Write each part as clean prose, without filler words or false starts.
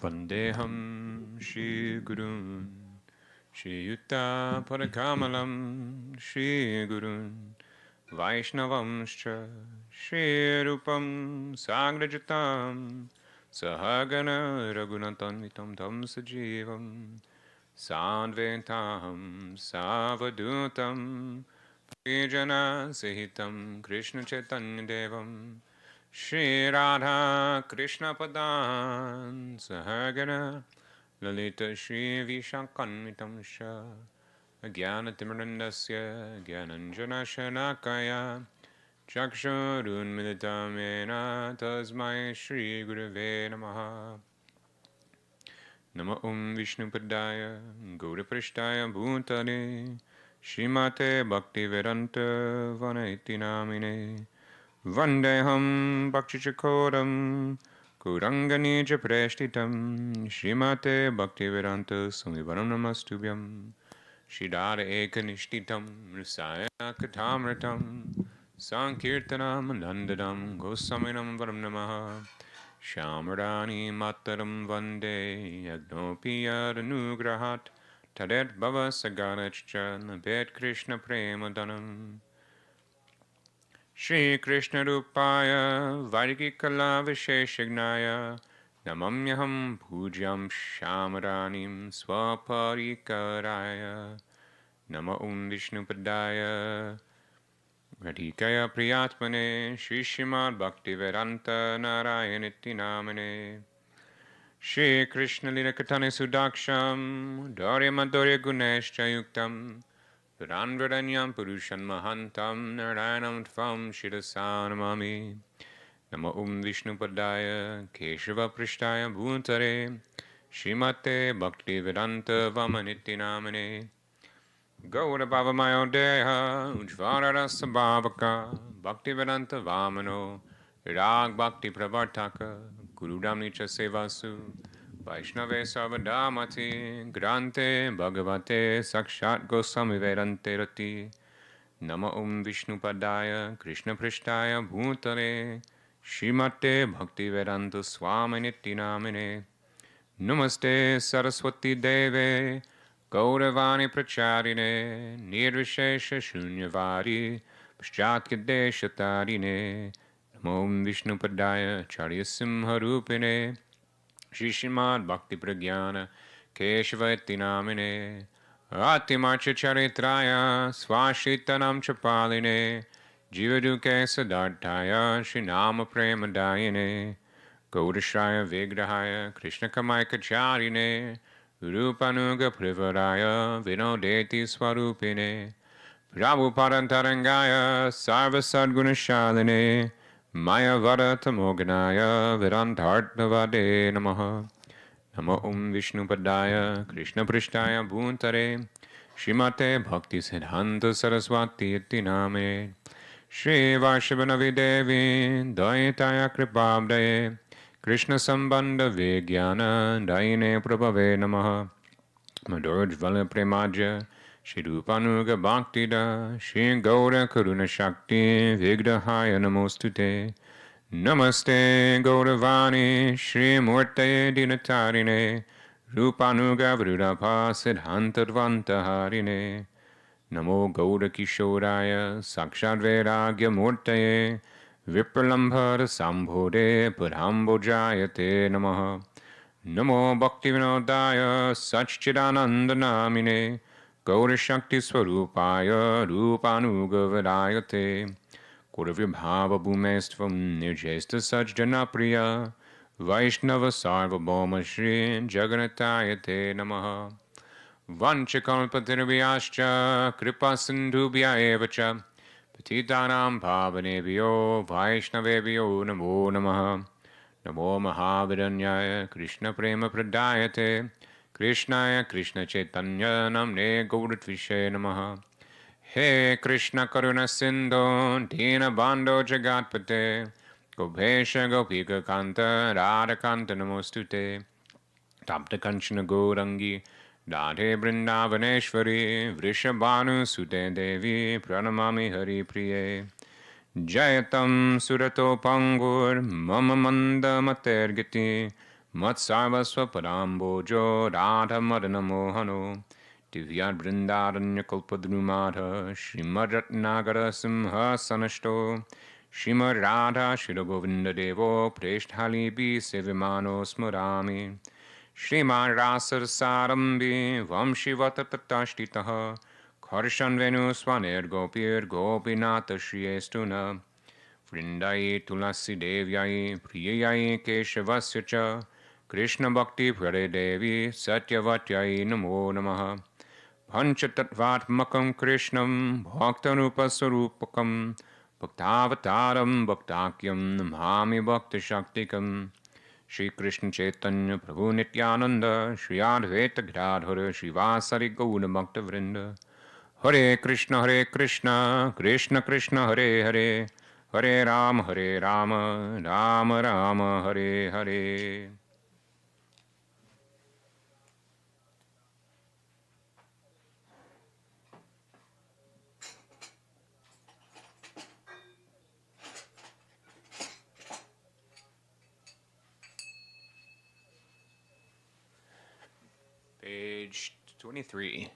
Vandeham Shri Gurun Shri Yuta Padakamalam Shri Gurun Vaishnavamscha Shri Rupam Sagrajatam Sahagana Raghunathanvitam Tam Sajivam Sadventam Savadutam Prijana Sahitam Krishna Chaitanya Devam Shri Radha Krishna Padan Sahagana Lalita Shri Vishakanvitam Sha Jnanatimrandasya Jnananjana Shanakaya Chakshurunmilitam Yena Tasmai Shri Gurave Namaha Nama Vishnupadaya Gauraprashtaya Bhutale Srimate Bhaktivedanta Vanaiti Namine Vandeham Bhaktichakoram Kuranganija Preshtitam Srimate Bhaktivedanta Sumivaram Namastubhyam Shridhara Ekanishtitam Rasaya Katamritam Sankirtanam Nandadam Gosaminam Varam Namaha Syamarani Mataram Vande Yagnopiya Anugrahat Tadet Bhava Saganachcha Nabet Krishna Premadanam Shri Krishna Rupaya Vaidikala Visheshagnaya Namamyaham Pujyam Shamaranim Swaparikaraya Nama Vishnupadaya Radhikaya Priyatmane Shri Srimad Bhaktivedanta Narayaniti Namane Shri Krishna Lirakatane Sudaksham Dharya Madhurya Guneshcha Yuktam Purandradanyam Purushan Mahantam Narayanam Tvam Shirasanamami Nama Vishnupadaya Keshava Prishtaya Bhutare Srimate Bhaktivedanta Vamaniti Namane Gaura Bhava Mayo Deha Ujvara Sabhavaka Bhaktivedanta Vamano Rag Bhakti Pravartaka Gurudam Nicha Sevasu Vaishnave Savadamati Grante Bhagavate Sakshat Gosami Vedante Rati Nama Vishnupadaya Krishna Prishtaya Bhutare Srimate Bhaktivedanta Swaminiti Namine Namaste Saraswati Deve Gauravani Pracharine Nirvishesha Shunyavadi Paschatgadeshatarine Namo Vishnupadaya Charya Simharupine Shri Srimad Bhakti Pragyana Keshavaiti Namine Atimarcha Charitraya Swashitanam Chapaline Jivaduke Sadartaya Shri Nama Premadayine Gaudashraya Vigrahaya Krishna Kamaika Charine Rupanuga Privaraya Vinodeti Swarupine Prabhupadantarangaya Sarva Sadgunashaline Maya Varatamoganaya Vedantartavade Namaha Nama Vishnupadaya Krishna Prishtaya Bhuntare Srimate Bhakti Siddhanta Saraswati Iti Name Shri Varshavanavi Devi Daitaya Kripabdaye Krishna Sambandha Vijnana Daine Prabhave Namaha Madhurjvala Premaja Shri Rupanuga Bhaktida Shri Gaura Karuna Shakti Vigdahaya Namostute Namaste Gauravani Shri Murtaye Dinatarine Rupanuga Vrudapa Siddhantadvanta Harine Namo Gaura Kishoraya Sakshad Vairagya Murtaye Vipralambhara Sambhode Padhambojayate Namaha Namo Bhaktivinodaya Satchidananda Namine Gaura Shakti Swarupaya Rupanugavadayate Kuravibhava Bhumestvam Nirjesta Sajjana Priya Vaishnava Sarvabhauma Shri Jaganatayate Namaha Vanchakalpatirvyascha Kripa Sindhubhya Evacha Patitanam Pavanebhyo Vaishnavebhyo Namo Namaha Namo Mahaviranyaya Krishna Prema Pradayate Krishnaya Krishna Chaitanya Namne Gauratvishe Namaha He Krishna Karuna Sindho Dina Bandho Jagatpate Gopesha Gopika Kanta Radha Kanta Namostute Tapta Kanchana Gourangi Radhe Vrindavaneshwari Vrishabhanu Sute Devi Pranamami Hari Priye Jayatam Surato Pangur Mama Manda Matergati Matsarvasva Padambojo Radha Madana Mohano Divyad Vrindaranya Kalpadrumadha Srimad Ratnagara Simha Sanashto Srimad Radha Shiragovinda Devo Preshthali Bi Sevimano Smurami Srimad Rasar Sarambi Vamshivata Tatashtitaha Karshan Venu Swanir Gopir Gopinata Shriyestuna Vrindaye Tulasi Devyaye Priyaye Keshavasya Cha Krishna Bhakti Prade Devi Satyavatyai Namo Namaha Panchatattvatmakam Krishnam Bhaktanupa Sarupakam Bhaktavataram Bhaktakyam Namami Bhakti Shaktikam Shri Krishna Chaitanya Prabhu Nityananda Shri Advaita Gadadhara Srivasari Gauna Bhakta Vrinda Hare Krishna Krishna Krishna Hare Hare Hare Rama Rama Rama Hare Hare. Page 23.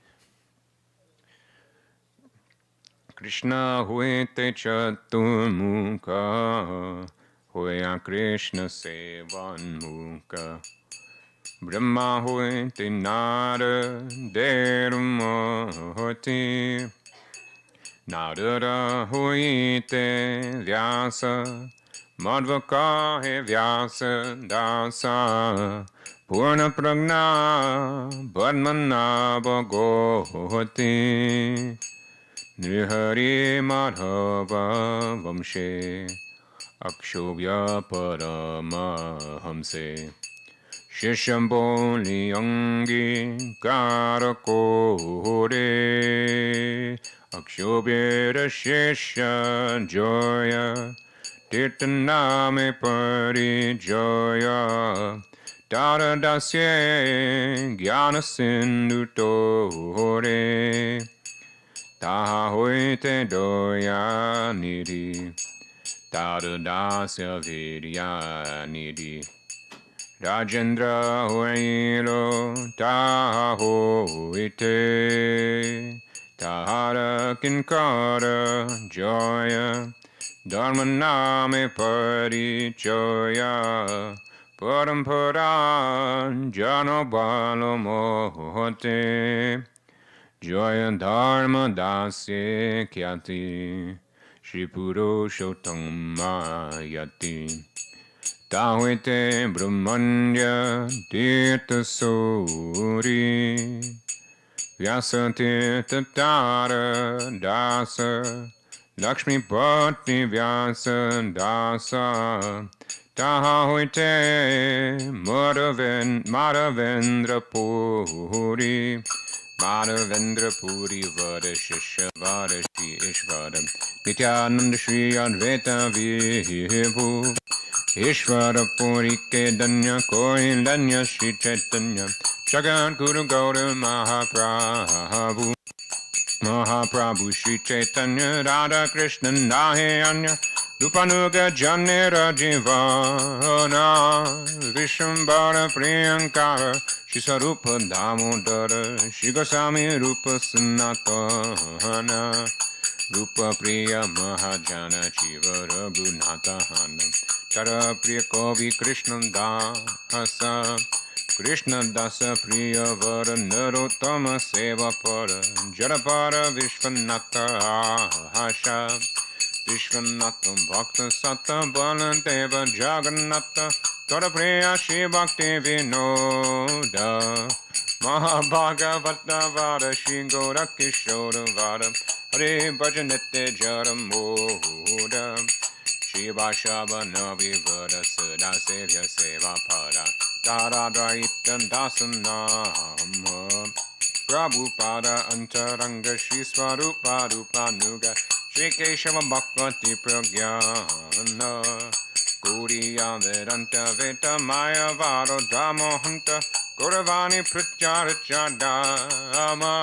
Krishna huete chaturmukha Hoya Krishna sevan mukha Brahma huete nara dermoti Narada huete vyasa Madhvaka he vyasa dasa Purna pragna Padmana bhagavati Nrihari Madhava Vamshe Akshobhya Paramahamse Shishambho Liyangi Karakore Akshobhya Shisha Joya Tirtaname Parijoya Dara Dasye Jnana Sindhutore Taha hoite doya nidhi Tada dasya vidya nidhi Rajendra hoilo taha hoite Tahara kinkara joya Dharmaname parichoya Paramparan janobalo mohote Joya Dharma Dasya Kyati Shri Purushottam Mayati Tahvete Brahmanya Tirtha Suri Vyasa Tirtha Tara Dasa Lakshmi Pati Vyasa Dasa Tahvete Madhavendra Puri Madhavendra Puri Vada Shisha Vada Shri Ishvara Nityananda Shri Advaita Vibhu Ishvara Puri Kedanya Koindanya Shri Chaitanya Jagat Guru Gaura Mahaprabhu Shri Chaitanya Radha Krishna Nahe Anya Rupanuga Janera Jivana Vishambara Priyankara Shri Sarupa Damodara Shri Goswami Rupa Sanatana Rupa Priya Mahajana Chiva Raghunatha Hana Tara Priya Kavi Krishna Dasa Krishna Dasa Priya Vara Narottama Seva Para Jarapara Vishwanatha Hasha Vishwanatha Bhakta Satta Baladeva Jagannatha Tora Priya Shri Bhakti Vinoda Mahabhagavata Vada Shri Gaura Kishora Vada Hare Bhajanete Jaram Moda Shri Vashava Navi Vada Sada Sevya Seva Pada Tara Draitan Dasanam Prabhupada Antaranga Shri Swarupa Rupanuga Shri Keshava Bhakti Pragyana Guriya Vedanta Veta Maya Varo Dhamohanta Gauravani Pratyarachadama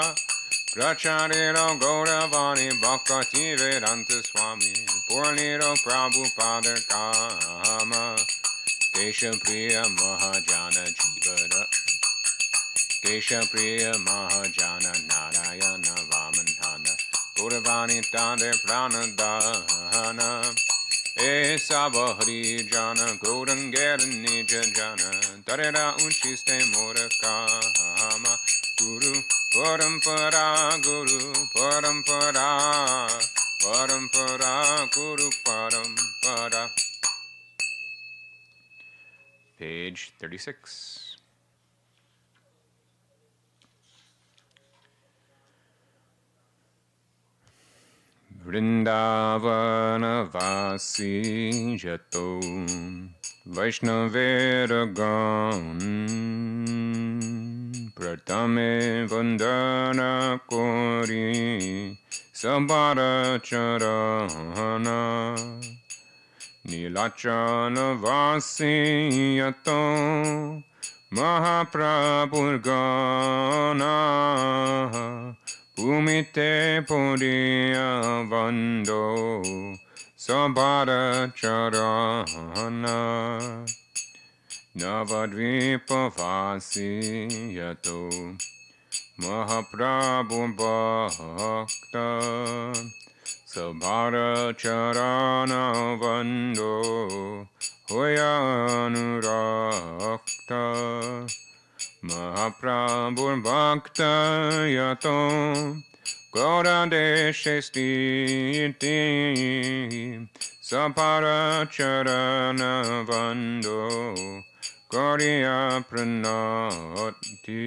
Prachariro Gauravani Bhakti Vedanta Swami Purniro Prabhupada Kama Kesha Priya Mahajana Kesha Priya Mahajana Narayana Vamanthana Gauravani Tande Pranadhana E Sava Hari Jana Gaurangera Nija Jana Tarera Unchiste Morakama Guru Parampara Guru Parampara Parampara Guru Parampara. Page 36. Vrindavana Vasi Jato Vaishnavera Gan Pratame Vandana Kori Sabara Charana Nilachana Vasi Yato Mahaprabhurgana Bhumite Puriya Vando Sabara Charana Navadvipa Vasi Yato Mahaprabhu Bhakta Sabara Charana Vando Hoyanurakta Mahaprabhu Bhakta Yato Gaurandeshe Stiti Sabara Charana Vando Gauriya Pranati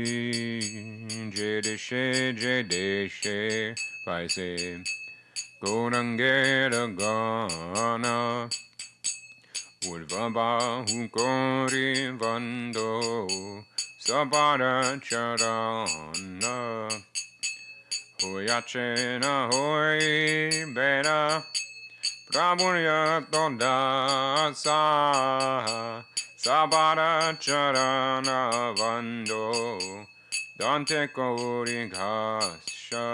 Jedeshe Paise Gaurangera Gana Urvabahu Gauri Vando Sabara Charana Hoyachena Hoy Bena Prabhuya Dasa Sabara Charana Vando Dante Kauri Ghasha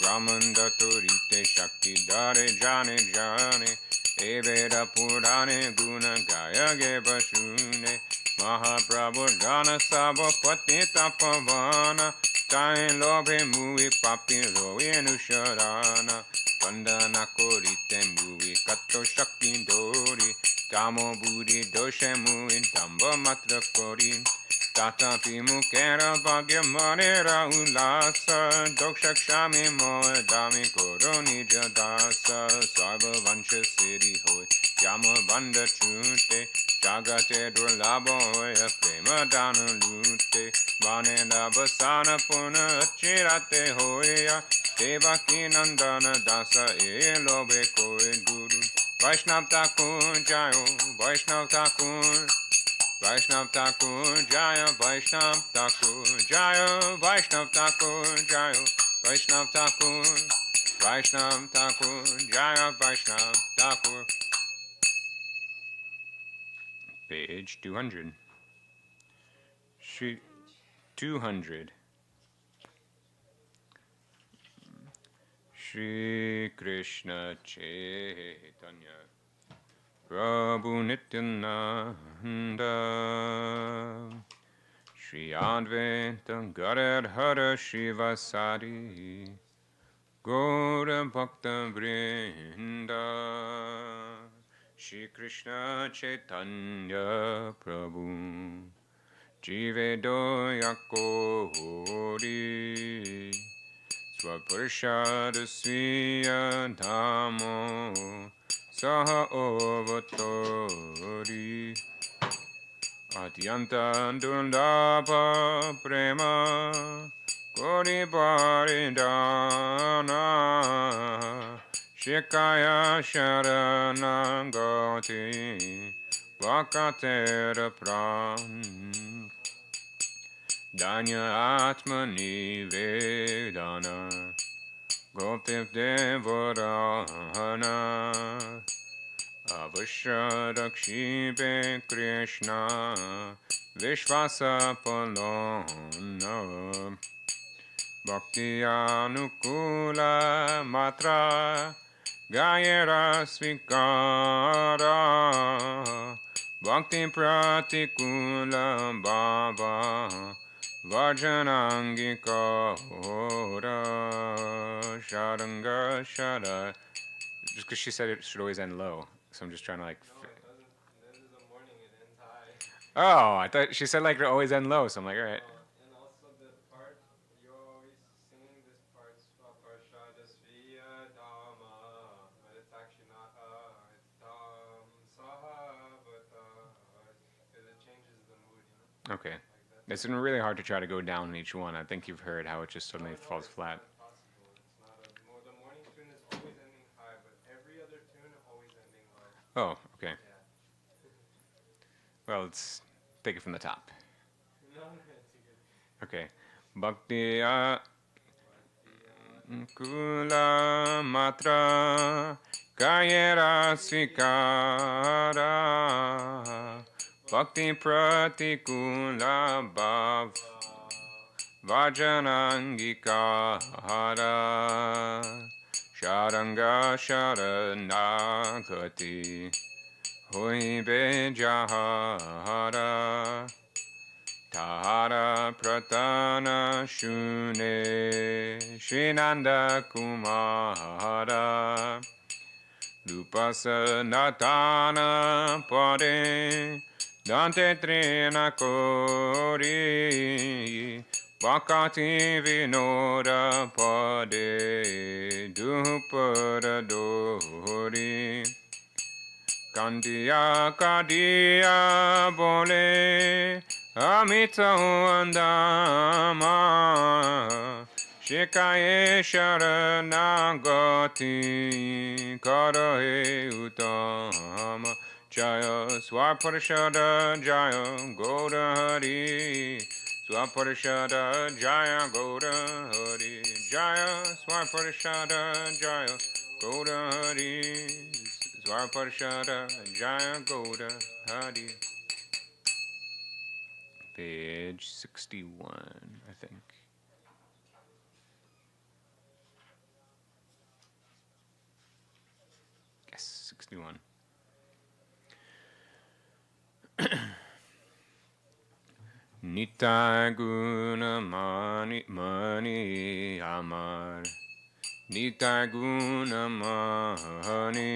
Brahman Daturite Shakti Dare Jane Jane Eveda Purane Guna Gaya Geva Shune Mahaprabhu Gana Saba Patita Pavana Tain Lobe Mui Papi Roe Nusharana Vandana Korite Mui Kato Shakti Dori Tamo Budi Doshe Mui Damba Matra Kori Tata Pimu Kera Bhagya Manera Ulasa Dokshak Shami Moe Dami Koro Nija Dasa Sarva Vansha Siddhi Hoy Yama Banda Chute Jagate Durlabo Hoya Prema Dana Lute Vanenda Basana Puna Chirate Hoya Devaki Nandana Dasa E Lobe Koi Guru Vaishnav Thakur Jayo Vaishnav Thakur Vaishnav Thakur Jaya Vaishnav Thakur Jaya Vaishnav Thakur Jaya Vaishnav Thakur Vaishnav Thakur Jaya Vaishnav Thakur. Page 200. Shri 200. Shri Krishna Chaitanya Prabhu Nityananda Shri Advaita Gadadhara Shivasari Gaura Bhakta Vrinda Shri Krishna Chaitanya Prabhu Jivedo Yakori Swaparshad Sviya Dhamo Saha Ovatori Atyanta Dundapa Prema Kori Paridana Shikaya Sharana Goti Vakatera Pran Danya Atmani Vedana Goptiv Devarana Avashadakshipe Krishna Vishvasa Palona Bhakti Anukula Matra Gayera Svikara Bhakti Pratikula Baba Vajanangika Hora Sharanga Shara. Just because she said it should always end low, so I'm just trying to like. No, it doesn't. This is the morning. It ends high. Oh, I thought she said like it always end low, so I'm like, all right. And also the part you're always singing this part Swaparshada Sviya Dhamma, but it's actually not it's Dham Saha, but because it changes the mood, you know. Okay. Like that. It's been really hard to try to go down in each one. I think you've heard how it just suddenly falls It's flat. not impossible. It's not the morning tune is always ending high, but every other tune always ending low. Oh, okay. Yeah. Well, let's take it from the top. No, it's good. Okay. Bhakti Kula Matra Kayera Svikara Bhakti Pratikula Bhav Vajanangika Hara Sharanga Sharanagati Hui Bejahara Tahara Pratana Shune Shinanda Kumara Lupasanatana Pade Dante Trina Kori Bakati Vinoda Pade Dupara Dori Kandiya Kadiya Bole Amita Andama Shikaye Sharanagati Karahe Utama Jaya Swaparishada Jaya Goda Hari Swaparishada Jaya Goda Hari Jaya Swaparishada Jaya Goda Hari Swaparishada Jaya Goda Hari. Page 61, I think. Yes, 61. Nitai guna mani amar Nitai guna mani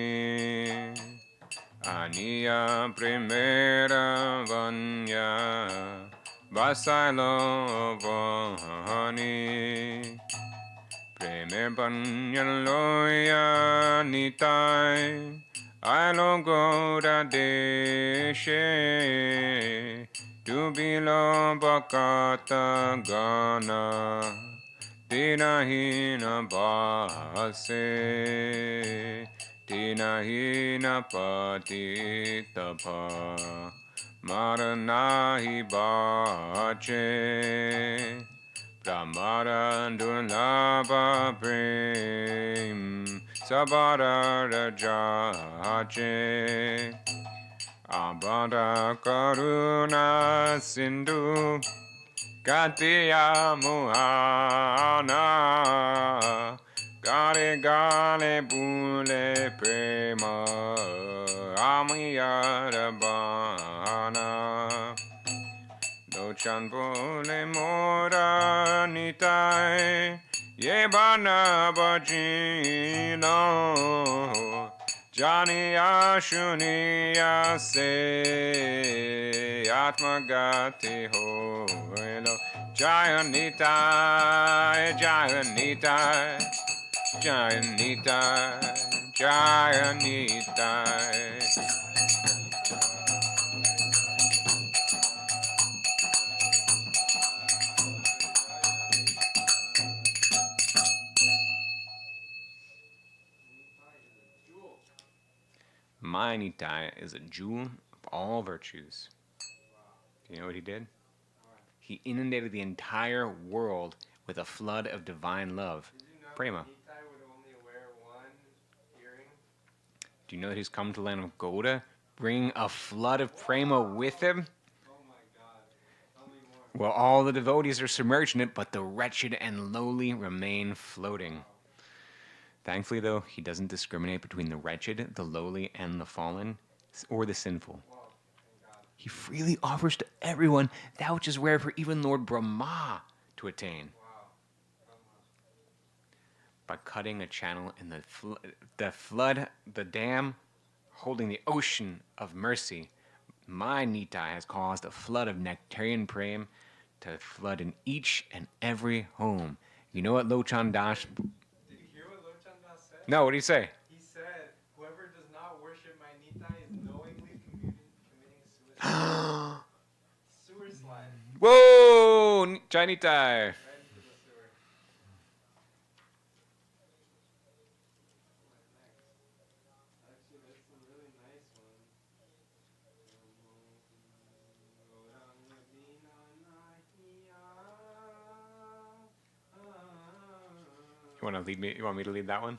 Aniya primera vanya Vasailo vani Preme vanya loya nitai Ailo goda deshe Dubilo bakata gana Dinahina base Dinahina patitapa Maranahi bache Brahmarandunlaba prem Sabara rajache Abada karuna sindhu Katiya muhana Gare gale bule prema Amiyarabana Dochan bule mora nitai Yebana bajino Jani ashuniya se Atmagati hoelo Jaya nitai Jaya nitai Jaya nitai Jaya nitai My Nitai is a jewel of all virtues. Do you know what he did? He inundated the entire world with a flood of divine love. Did you know Prema. Nitai would only wear one earring? Do you know that he's come to the land of Goda, bringing a flood of prema with him? Oh my god. Tell me more. Well, all the devotees are submerged in it, but the wretched and lowly remain floating. Thankfully, though, he doesn't discriminate between the wretched, the lowly, and the fallen, or the sinful. Wow, thank God. he freely offers to everyone that which is rare for even Lord Brahma to attain. Wow. By cutting a channel in the flood, the dam holding the ocean of mercy, my Nitai has caused a flood of nectarian prem to flood in each and every home. You know what Lochan Das? Did you hear what Lochanda said? No, what do you say? He said, whoever does not worship my Nitai is knowingly committing suicide. Sewer slide. Whoa! Jai Nitai! Right into the sewer. What next? Actually, there's some really nice ones. You want to lead me? You want me to lead that one?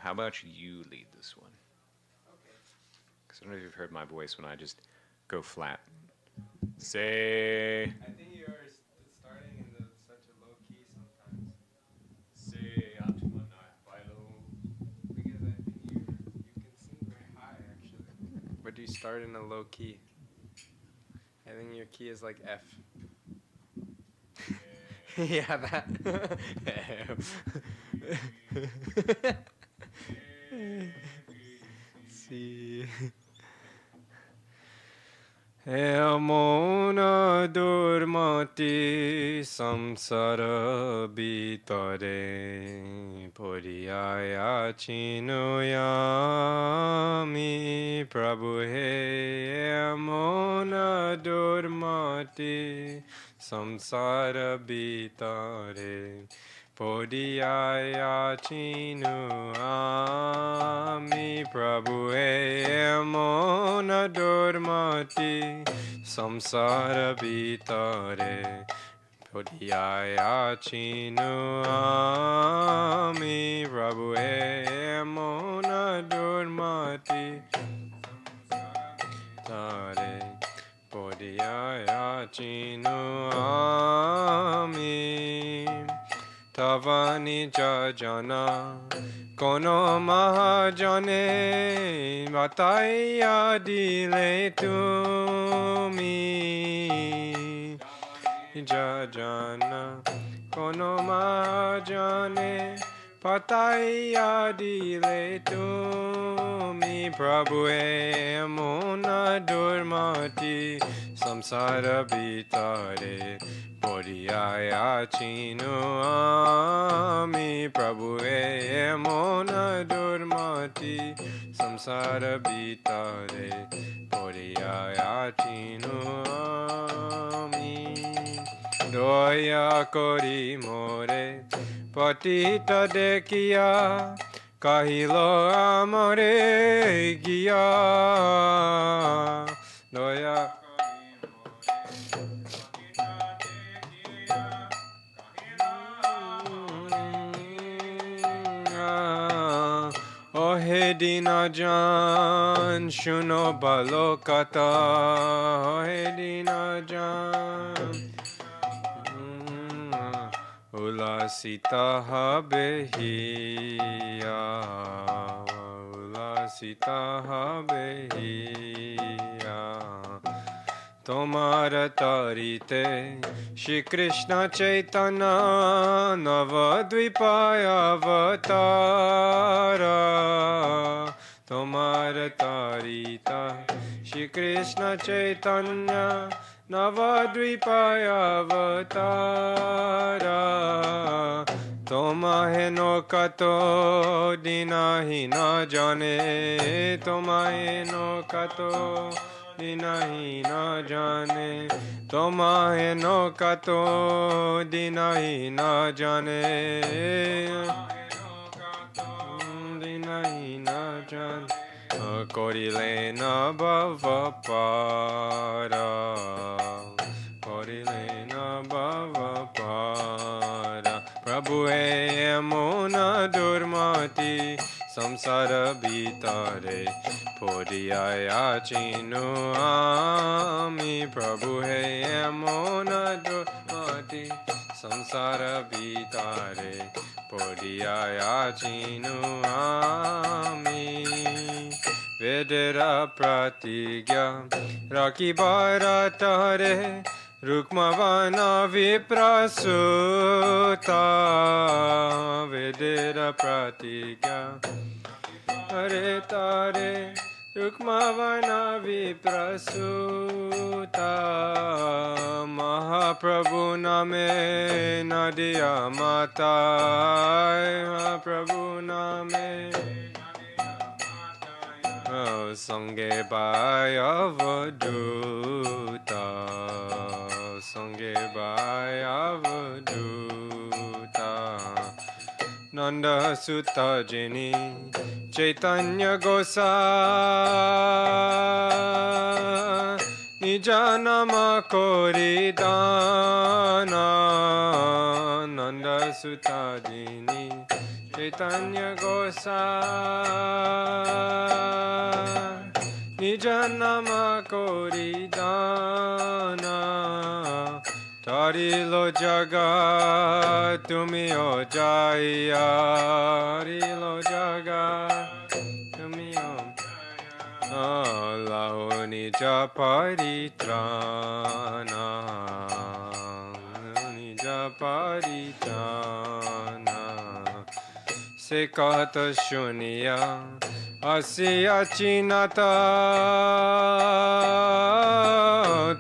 How about you lead this one? Okay. Because I don't know if you've heard my voice when I just go flat. Say. I think you're starting in such a low key sometimes. Say Atmanai Philo. Because I think you can sing very high actually. But you start in a low key. I think your key is like F. Yeah, that. See. Mona durmati samsara bitare poriyaya chinoyami prabhu he mona durmati samsara bitare poriyaya chinoyami prabhu he mona durmati samsara bitare podiyaya chinu ami prabhu he mona durmati tare podiyaya chinu ami tavani jajana kono mahajane bataya dile tumi jajana kono mahajane bataya dile tumi prabhu he mona durmati samsara bitare poriyaya chinu ami prabhu he mona durmati samsara bitare poriyaya chinu ami doya kori more patita dekiya kahilo amore giya doya Ohe dina jan shuno balokata Ohe dina jan Ulasita habehiya Ulasita habehiya Tomara tarite Shri Krishna Chaitanya Navadvipaya Avatara Tomara tarita Shri Krishna Chaitanya Navadvipaya Avatara Tomahe no kato dinahi na jane Tomahe no kato dinahi na jane Tomahe no kato dinahi na jane Dinahi na jane Korilena bhavapara Korilena bhavapara Prabhu he mona durmati samsara bitare podiya chinu ami Prabhu he amona mati samsara bitare podiya chinu ami Vedera pratigya Raki Bharatare Rukmavana Viprasuta Vedera pratigya Hare Tare Rukmavana Viprasuta Mahaprabhu Name Nadia Mata Mahaprabhu Name Sange Bhaya Vaduta Sange Bhaya Vaduta Nanda Sutta Jini Chaitanya Gosa Nijanama Koridana Nanda Sutta Jini Chaitanya Gosa Nijanama Koridana Tarilo Jaga Tumi O Jaya Tarilo Jaga Tumi O Lao Nija Paritrana Nija Paritrana Sekata Shunya Asya Chinata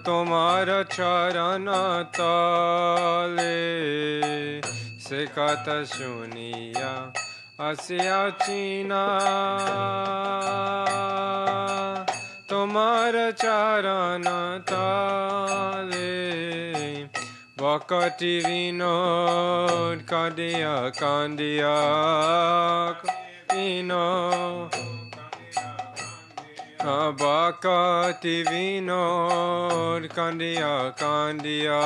Tomara Charana Tale Sekata Shunya Asya China Tomara Charana Tale Vakati Vinod Kandiya Kandiya Vinod Vakati Vinod Kandiya Kandiya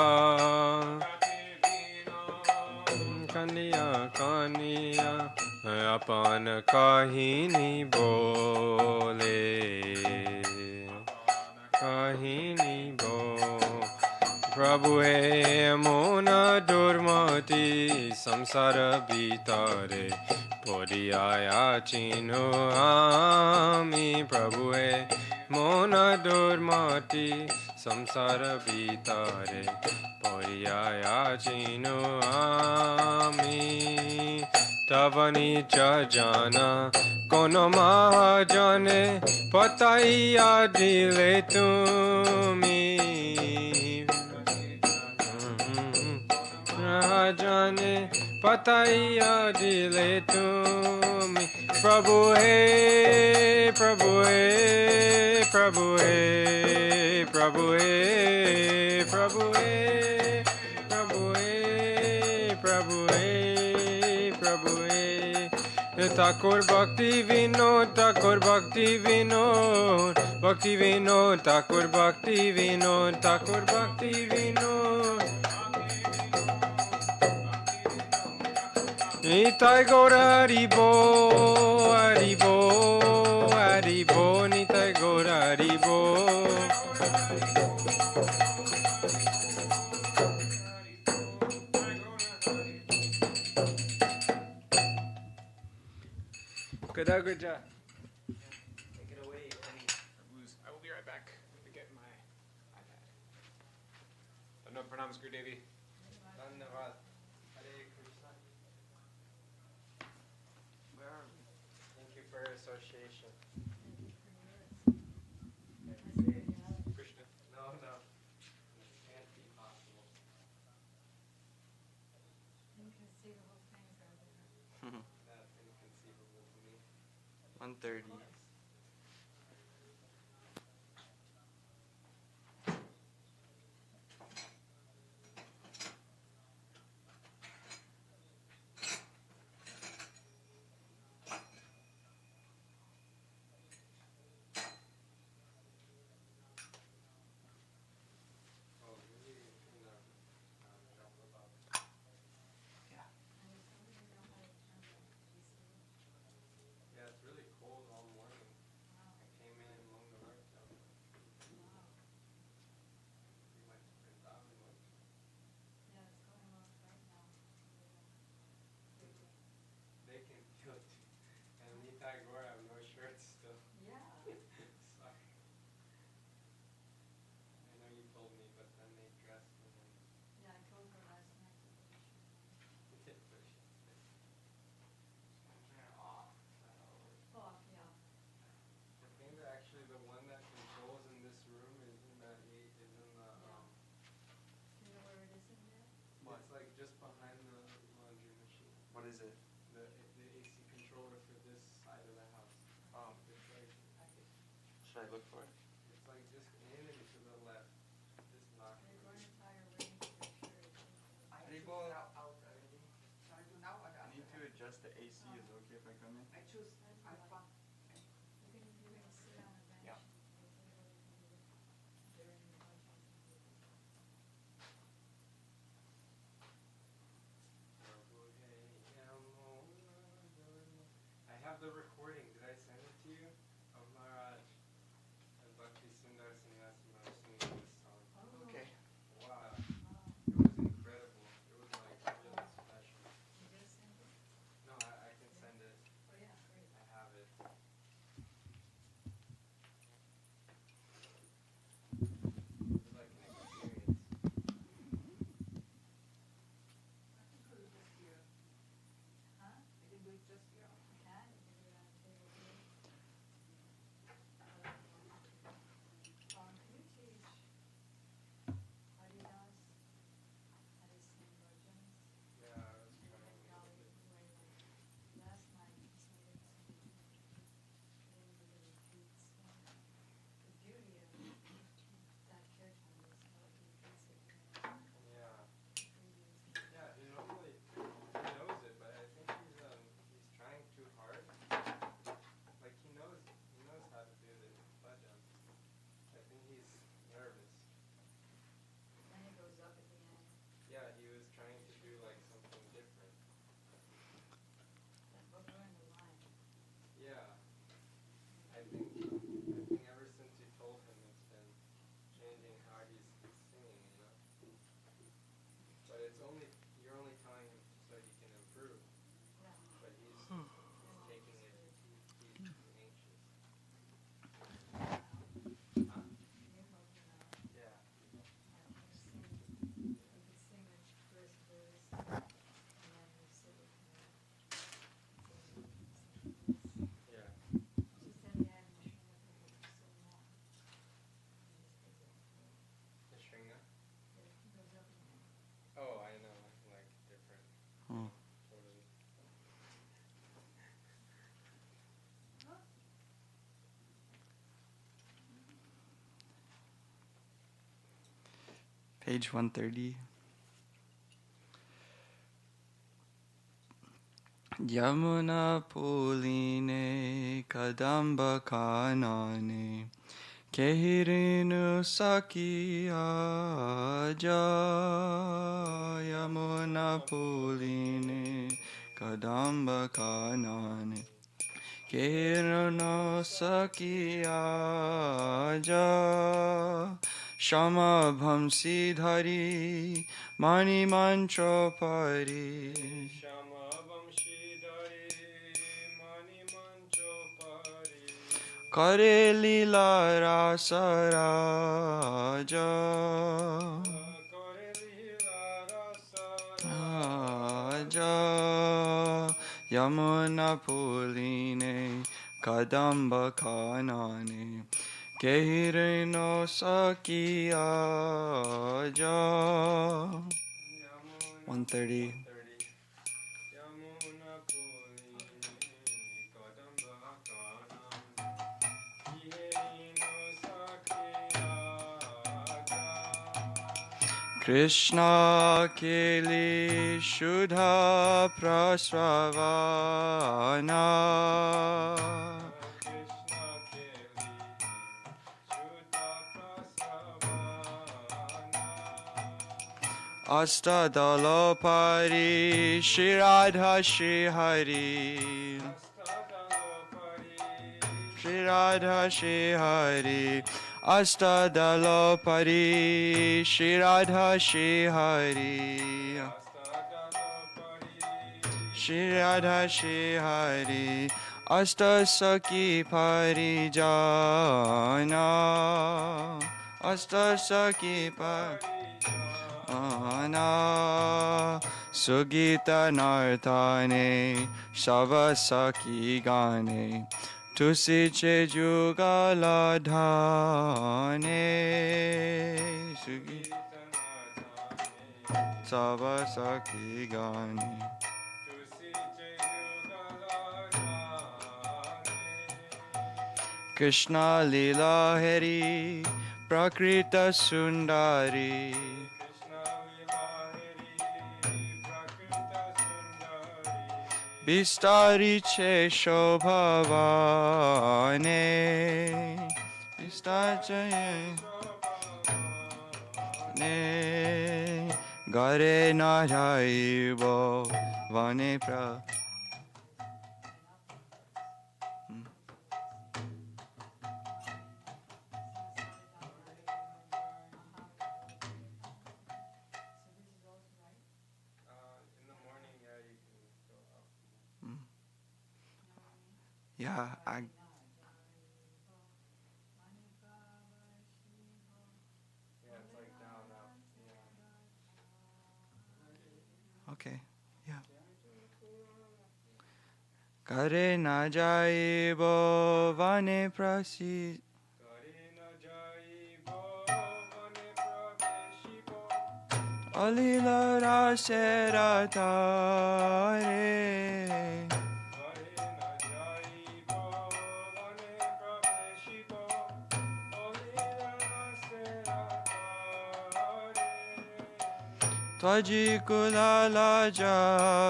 Kandiya Kandiya Apan Kahini Bole Kahini Bole Prabhu he mona durmati samsara bitare podiya chinu ami Prabhu he mona durmati samsara bitare podiya chinu ami Tavani jana kono mahajane pataiya dile tumi Jane pataiya dile tumi Prabhu he Prabhu he Prabhu he Prabhu he Prabhu he Prabhu he Prabhu he Prabhu he Thakur Bhakti Vinod Thakur Bhakti Vinod Bhakti Vinod Thakur Bhakti Vinod Thakur Bhakti Vinod Nitai Gora Haribo, Haribo, Haribo, Nitai Gora Haribo. Good job, good job. Take it away, Penny. I will be right back to get my iPad. Dandavad Pranam, Guru Devi. Dandavad. Hare Krishna. Where are we? Thank you for your association. Krishna. No. It can't be possible. That's inconceivable to me. 1:30. Yeah, should I look for? It's like just in and to the left. Just knock it. Haribol. I need to adjust the AC. Is it okay if I come in? Yeah. I have the recording. Did I send it to you? Of Maharaj and Bhakti Sundar Sannyasi Maharaj singing this song. Okay. Wow. It was incredible. It was like really special. No, I can send it. I have it. It was like an experience. Yeah, I was trying to get it. Yeah. Yeah, he normally he knows it, but I think he's trying too hard. Like he knows how to do the bhajans. I think he's nervous. Yeah, he was trying to do like something different. Yeah. I think ever since you told him it's been changing how he's singing, you know. But you're only telling him so he can improve. But he's taking it. He's too anxious. Huh? Yeah. Yeah. The stringa? Oh, I know. Like different. Hmm. Totally. Page 130. Yamuna Puline Kadamba Kanane Kehirinu Saki Aja Yamuna Puline Kadamba Kanane Kehirinu Saki Aja Shama Bhamsi Dhari Mani Mancho Pari Shama Vamshidhari Mani Mancho Pari Kare Lila Rasa Raja Kore Lila Rasa Raja Yamuna Puline Kadamba Kanane Kehirino Saki Aja 130. Yamuna Puri Kadamba Kanam Kihino Sakya Krishna Keli Shuddha Prasravana Krishna Keli Shuddha Prasavana Astadalopari Shri Radha Shri Hari Shri Radha Shri Hari Astadalopari Shri Radha Shri Hari Shri Radha Shri Hari Astasaki Parijana Astasaki Parijana Sugita Nartane Savasaki Gane Tusiche Jugaladhane Sugita Savasaki Gane Krishna Lila Hari Prakrita Sundari Krishna Vilahari Prakrita Sundari Bistari Che Shobhavane Bistari Ne Gare na jaibo Vane pra in the morning, yeah, you can go out. Yeah, Yeah, it's like down, up. Yeah. okay, yeah. Kare na jaibo vane prasi Karina jaibo vane praveshibo alila rasera tare Karina jaibo vane praveshibo Olila seratare Twaji kulala ja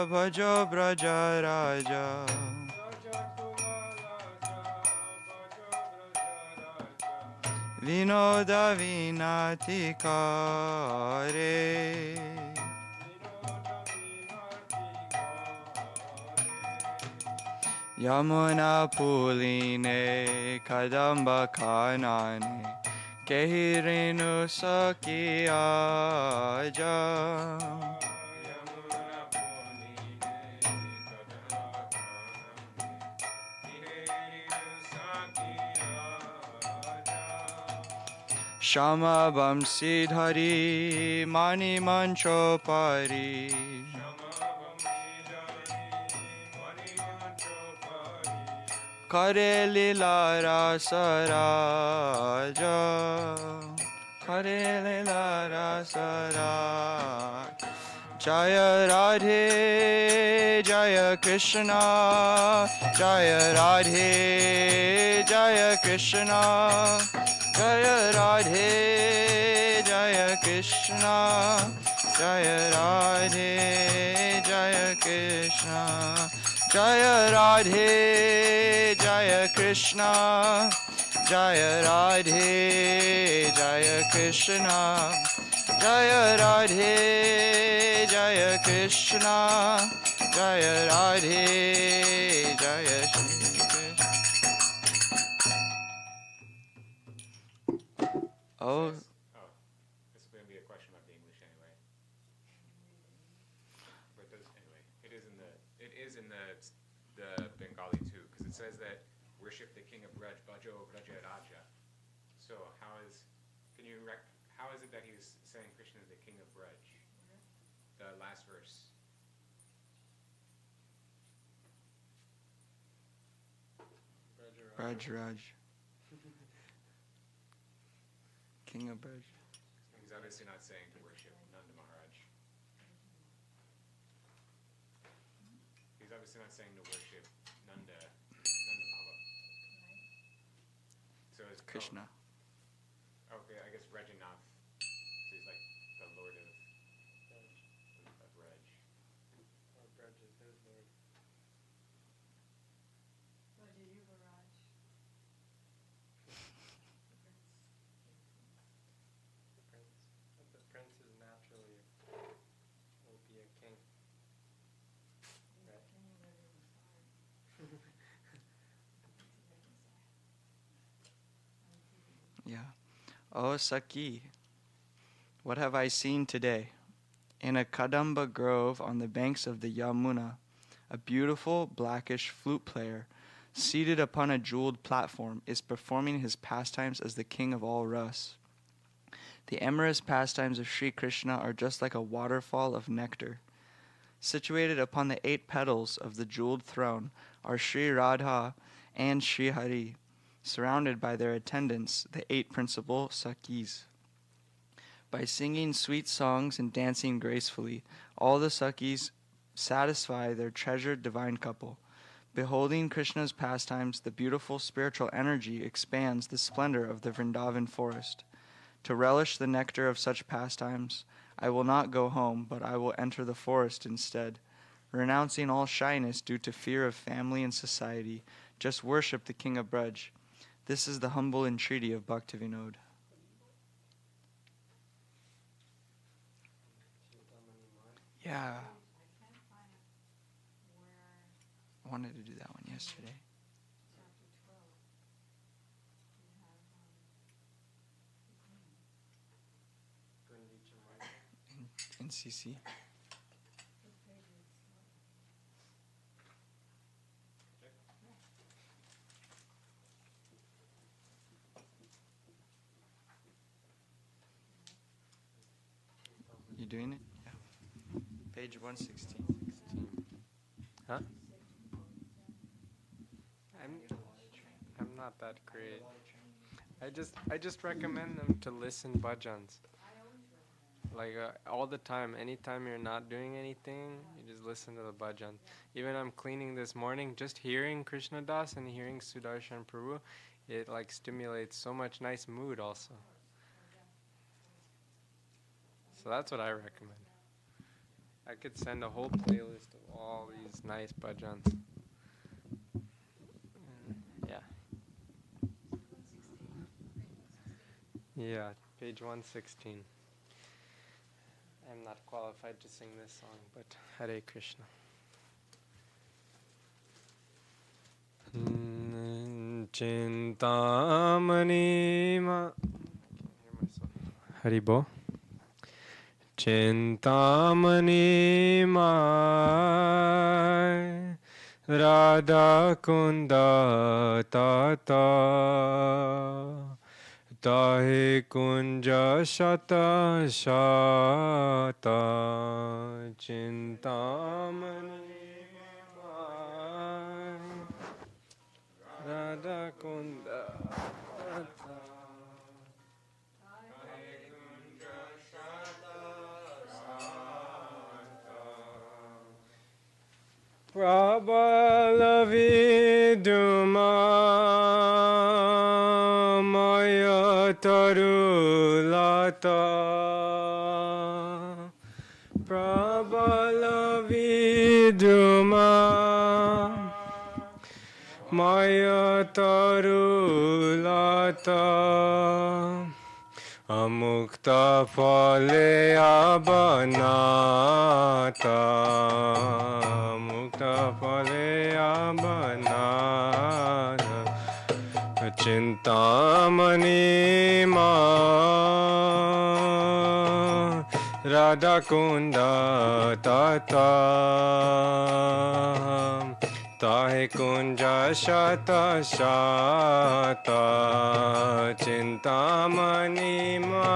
bhajo braja raja Vinoda vinati kare Yamuna puline kadamba kanane Kehirinu sakiya ja Shama Bamsi Dhari Mani Mancho Pari Kare Lila Rasaraja Kare Lila Rasaraja Jaya Radhe Jaya Krishna Jaya Radhe Jaya Krishna Jaya Radhe Jaya Krishna Jaya Radhe Jaya Krishna Jaya Radhe Jaya Krishna Jaya Radhe Jaya Krishna Jaya Radhe Jaya Krishna Jaya Radhe Jaya Shri Krishna. Oh, This is going to be a question about the English anyway. But anyway, it is in the Bengali too, because it says that worship the king of Braj, Bhajo Braja Raja. So how is it that he's saying Krishna is the king of Braj? The last verse. Braj Raj. King of Braj. He's obviously not saying to worship Nanda Maharaj. He's obviously not saying to worship Nanda Baba. So it's Krishna. Okay, I guess Rajanath. So he's like the lord of Raj. Or Braj is his lord. The prince is naturally will be a king. Right? Yeah. Oh, Saki, what have I seen today? In a Kadamba grove on the banks of the Yamuna, a beautiful blackish flute player, seated upon a jeweled platform, is performing his pastimes as the king of all Ras. The amorous pastimes of Sri Krishna are just like a waterfall of nectar. Situated upon the 8 petals of the jeweled throne are Sri Radha and Sri Hari, surrounded by their attendants, the 8 principal Sakis. By singing sweet songs and dancing gracefully, all the Sakis satisfy their treasured divine couple. Beholding Krishna's pastimes, the beautiful spiritual energy expands the splendor of the Vrindavan forest. To relish the nectar of such pastimes, I will not go home, but I will enter the forest instead. Renouncing all shyness due to fear of family and society, just worship the King of Braj. This is the humble entreaty of Bhaktivinoda. Yeah. I wanted to do that one yesterday. In CC. You doing it? Yeah. Page 116. Huh? I'm not that great. I just recommend them to listen bhajans. Like all the time, anytime you're not doing anything, you just listen to the bhajan. Even I'm cleaning this morning, just hearing Krishna Das and hearing Sudarshan Prabhu, it like stimulates so much nice mood also. So that's what I recommend. I could send a whole playlist of all these nice bhajans. Yeah. Yeah, page 116. I'm not qualified to sing this song, but Hare Krishna. Chintamani ma. Haribo. Chintamani ma. Radha Kunda Tata. Tahe kunja shata shata chintamani mai Radha kunda Tahe kunja shata shata Prabala viduma Tarulata Prabala viduma Maya tarulata Amukta phale abanata Amukta phale abanata Chintamani ma Radha Kunda Tata Tahe Kunja Shata Shata Chintamani ma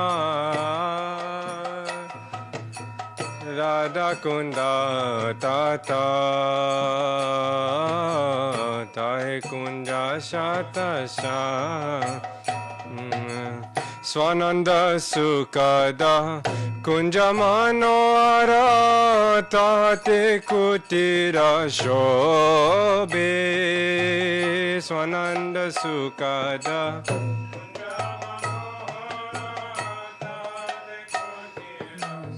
Radha Kunda Tata Tahe Kunja Shata Shata Swananda Sukada Kunjamano Tate Kutira Shobe Swananda Sukada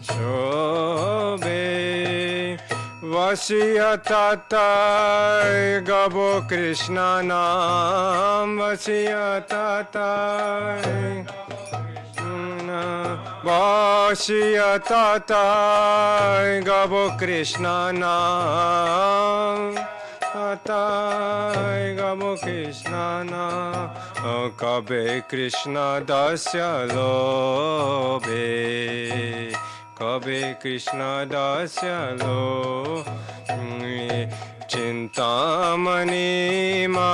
Shobe Vasya Tata Gabo Krishna Nam Vasya Tata Vasya Tata Gabo Krishna Nam Tata Gabo Krishna Nam Kabe Krishna Dasya Lobe Kabe Krishna Dasya Lo Chintamani Mai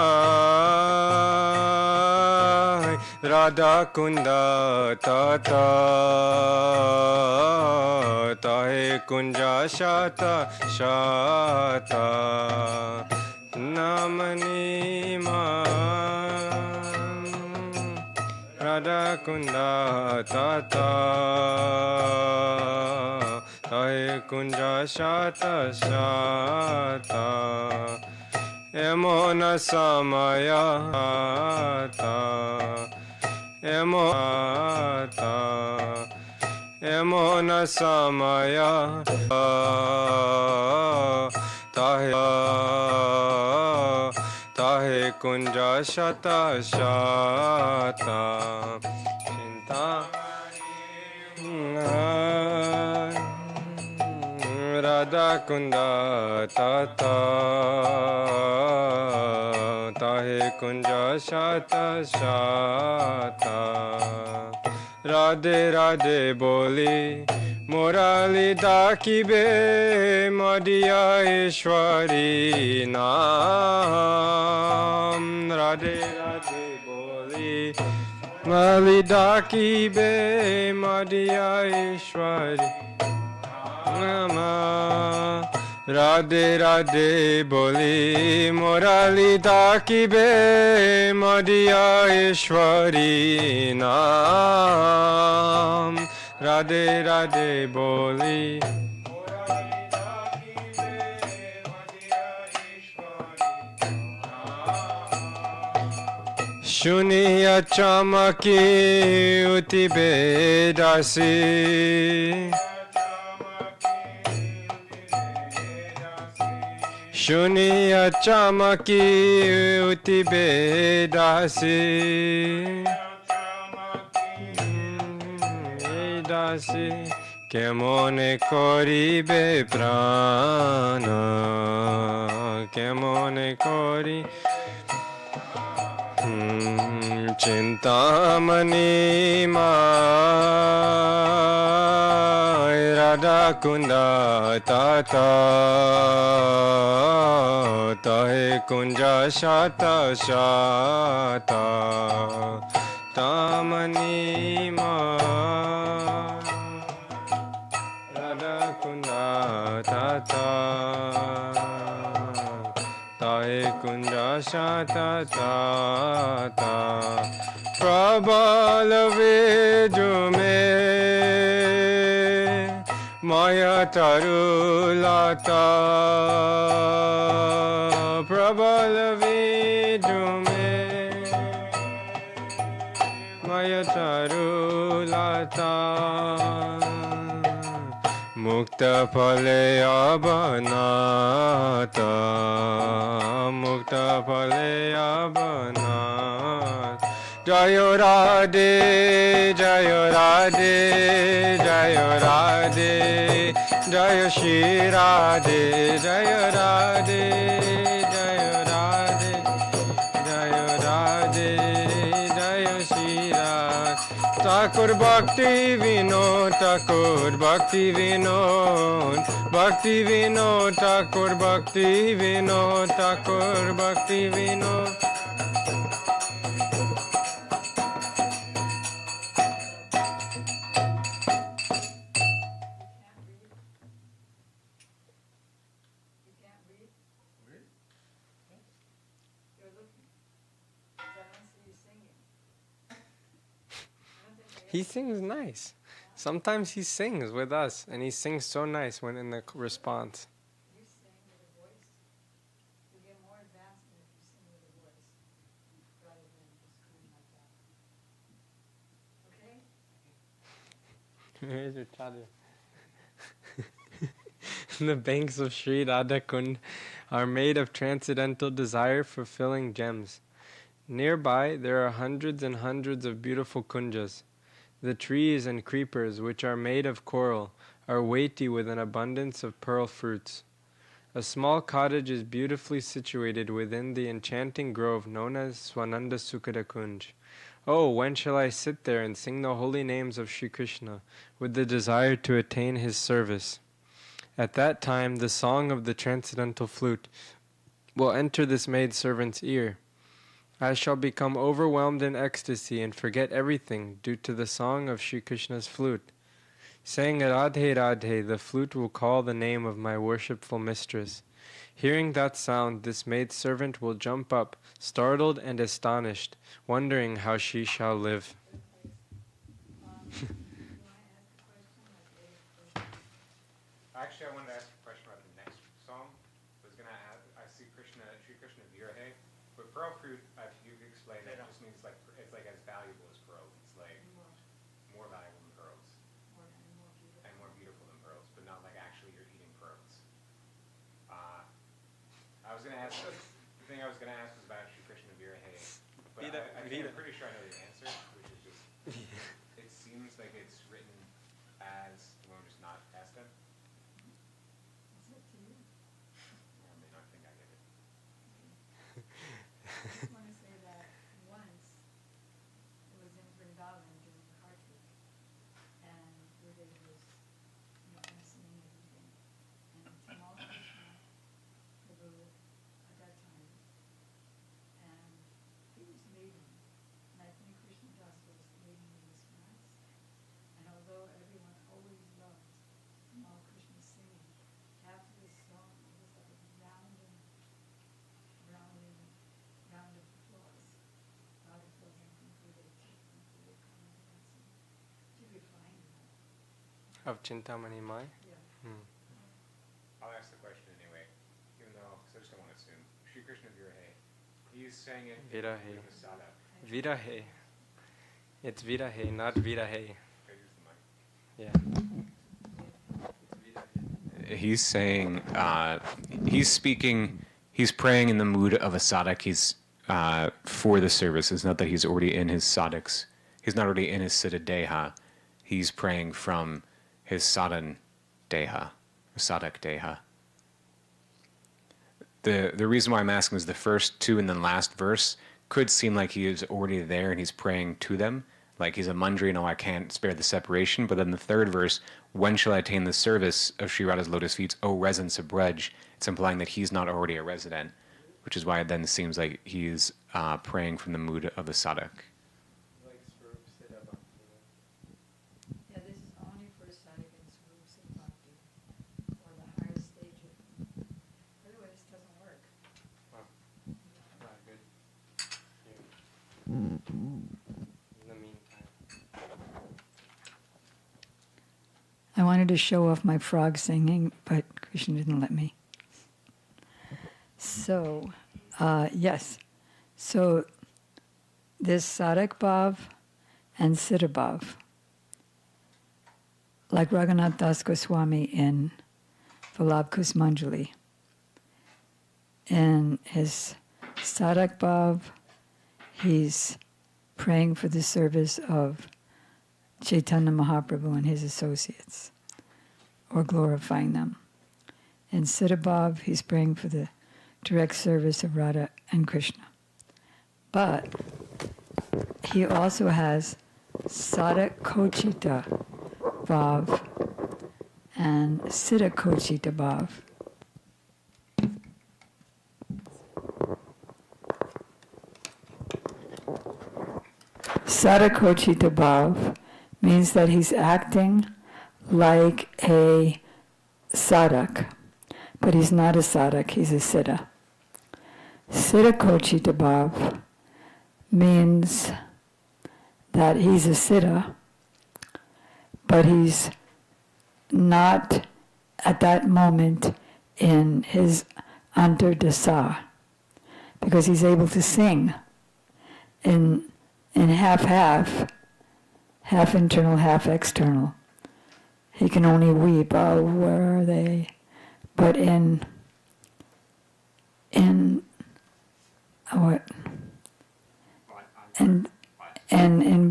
Radha Kunda Tata Tahe Kunja Shata Shata Namani Mai Radha Kunda Tata Tahe Kunja Shata Shata emona samayata, emona emona samaya tahe tahe kunja shata shata chinta Radha Kunda Tata Tahe Kunja Shata Shata Radhe Radhe Boli Murali Dakibe Madhya Ishwari Naam Radhe Radhe Boli Murali Dakibe Madhya Ishwari Nama Radhe Radhe Boli Murali Dakibe Madhya Ishwari Naam Radhe Radhe Boli Murali Dakibe Madhya Ishwari Naam Shuniya Chamaki Utibe Dasi Shuniya chamaki uti bedasi Bedasi Kemone koribe prana Kemone kori Chintamani mai Radha Kunda Tata Tahe Kunja Shata Shata Tamani mai Radha Kunda Tata Tahe Kunja Shata Tata Prabhala Vijume Maya Tarulata Prabhala Vijume Maya Tarulata Mukta Phale Abanata Mukta Phale Abanata Jayo Radhe Jayo Radhe Jayo Radhe Jayo Shri Radhe Jayo Radhe Jayo Radhe Jayo Radhe Jayo Shri Radhe Thakur Bhakti Vinod Thakur Bhakti Vinod Bhakti Vinod Thakur Bhakti Vinod Thakur Bhakti Vinod He sings nice. Sometimes he sings with us, and he sings so nice when in the response. You sing with a voice. You get more advancement if you sing with a voice rather than just doing like that. Okay? Here's your chadar. The banks of Sri Radha Kund are made of transcendental desire fulfilling gems. Nearby there are hundreds and hundreds of beautiful kunjas. The trees and creepers, which are made of coral, are weighty with an abundance of pearl fruits. A small cottage is beautifully situated within the enchanting grove known as Swananda Sukhada Kunj. Oh, when shall I sit there and sing the holy names of Sri Krishna with the desire to attain his service? At that time, the song of the transcendental flute will enter this maidservant's ear. I shall become overwhelmed in ecstasy and forget everything due to the song of Sri Krishna's flute. Saying Radhe Radhe, the flute will call the name of my worshipful mistress. Hearing that sound, this maidservant will jump up, startled and astonished, wondering how she shall live. Actually, I wanted to ask a question about the next song. I see Krishna, Sri Krishna Virahe. But pearl fruit, if you explain it, just means like it's like as valuable as pearls. It's like more valuable than pearls and more beautiful than pearls, but not like actually you're eating pearls. I was gonna ask the thing I was gonna ask was about Shri Krishna Virahe, but I think I'm pretty sure I know the answer, which is just it seems like it's written as you want to just not ask them. It's up to you. I may not think I get it. I just want to say that once it was in Vrindavan during Kartik, and Gurudev was, mentioning everything, and Tamal Krishna Prabhu at that time, and he was leading, and I think Krishna Das was leading in this mass, and although everyone always loved Tamal Krishna singing, after this song, it was like a round of applause. Loud applause, and Gurudev coming and dancing. Should be fine now. Of Chintamani Mai? Yeah. I'll ask the question anyway, even though I just don't want to assume. Shri Krishna Virahe, he's saying it in Virahe. the Sada. Virahe. It's Virahe, not Virahe. Okay, use the mic. Yeah. He's saying, he's praying in the mood of a sadhak. He's for the service. It's not that he's already in his sadhaks. He's not already in his siddha deha. He's praying from his sadhan deha, or sadhak deha. The reason why I'm asking is the first two and then last verse could seem like he is already there and he's praying to them. Like he's a mandri, no, I can't spare the separation. But then the third verse, when shall I attain the service of Sri Radha's lotus feet, O residents of Braj? It's implying that he's not already a resident, which is why it then seems like he's praying from the mood of the sadhak. Yeah, this is only for sadhak and swarups of bhakti, or the higher stage of. Otherwise, it doesn't work. Not good. In the meantime. I wanted to show off my frog singing, but Krishna didn't let me. So, yes. So, this sadhak bhav and siddha bhav, like Raghunath Das Goswami in Vallabh Kusmanjali. In his sadhak bhav, he's praying for the service of Chaitanya Mahaprabhu and his associates, or glorifying them. In siddha bhav, he's praying for the direct service of Radha and Krishna. But he also has sadhak kochita bhav and siddha kochita bhav. Sadhak kochita bhav means that he's acting like a sadhak, but he's not a sadhak, he's a siddha. Siddha kochita bhav means that he's a siddha, but he's not at that moment in his antardasa, because he's able to sing in half-half, half internal, half external. He can only weep, oh, where are they? But in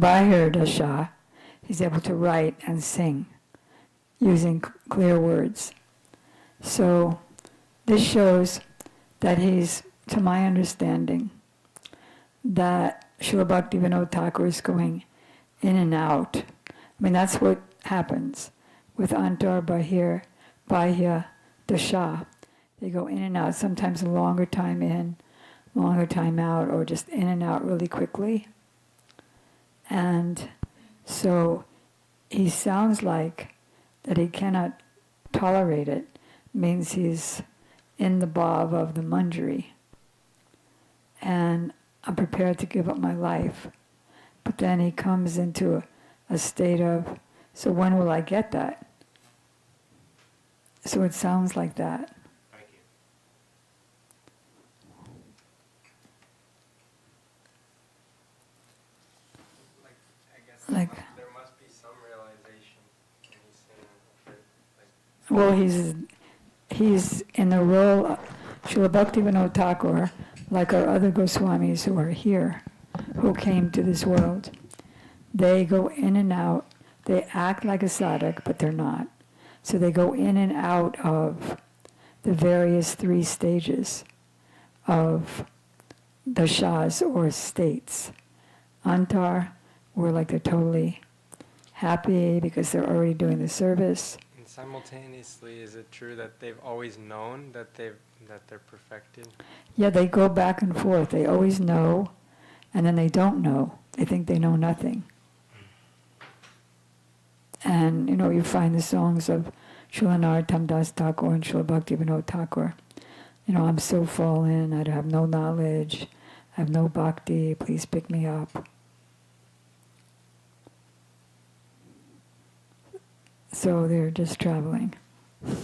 Bahir Dasha, he's able to write and sing using clear words. So this shows that he's, to my understanding, that Srila Bhaktivinoda Thakur is going in and out. I mean, that's what happens with Antar Bahir, Bahya Dasha. They go in and out, sometimes a longer time in, longer time out, or just in and out really quickly. And so he sounds like that he cannot tolerate it, means he's in the bhav of the manjari. And I'm prepared to give up my life. But then he comes into a state of, so when will I get that? So it sounds like that. Thank you. Well, he's in the role of Srila Bhaktivinoda Thakur, like our other Goswamis who are here, who came to this world. They go in and out. They act like a sadhak, but they're not. So they go in and out of the various 3 stages of dashas or states. Antar, where like they're totally happy because they're already doing the service. And simultaneously, is it true that they've always known that they're perfected? Yeah, they go back and forth. They always know, and then they don't know. They think they know nothing. And, you find the songs of Srila Narottam Das Thakur and Srila Bhaktivinoda Thakur. I'm so fallen, I have no knowledge, I have no bhakti, please pick me up. So they're just traveling. Is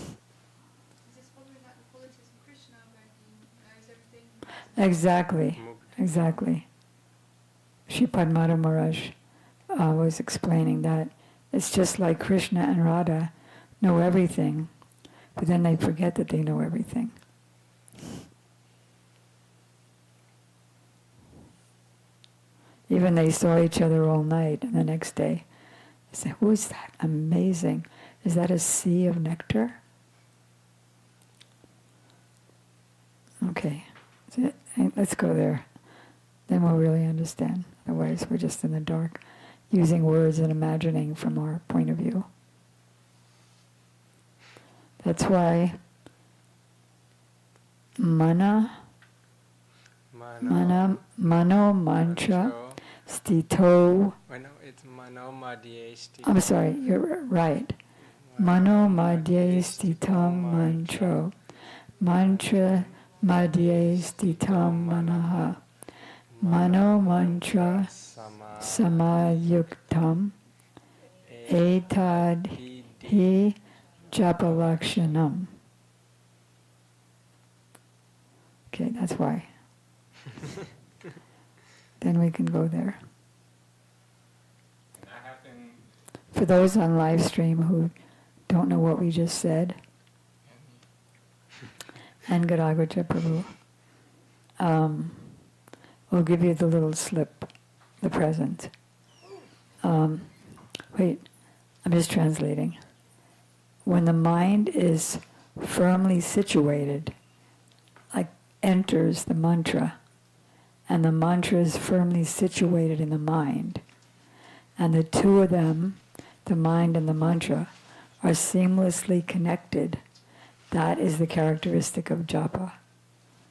this following like the qualities of Krishna where he knows everything? Exactly. Shri Padmata Maharaj was explaining that it's just like Krishna and Radha know everything, but then they forget that they know everything. Even they saw each other all night, and the next day, they said, "Who is that? Amazing. Is that a sea of nectar?" Okay, let's go there. Then we'll really understand. Otherwise, we're just in the dark, using words and imagining from our point of view. That's why mano mantra stito. No, it's mano madhye stito. I'm sorry, you're right. Mano madhye stitam mantro. Mantra madhye stitam manaha. Mano mantra samayuktam. Etad hi japalakshanam. Okay, that's why. Then we can go there. For those on live stream who don't know what we just said, and Gadagraja Prabhu, we'll give you the little slip, the present. Wait, I'm just translating. When the mind is firmly situated, like enters the mantra, and the mantra is firmly situated in the mind, and the two of them, the mind and the mantra, are seamlessly connected, that is the characteristic of japa.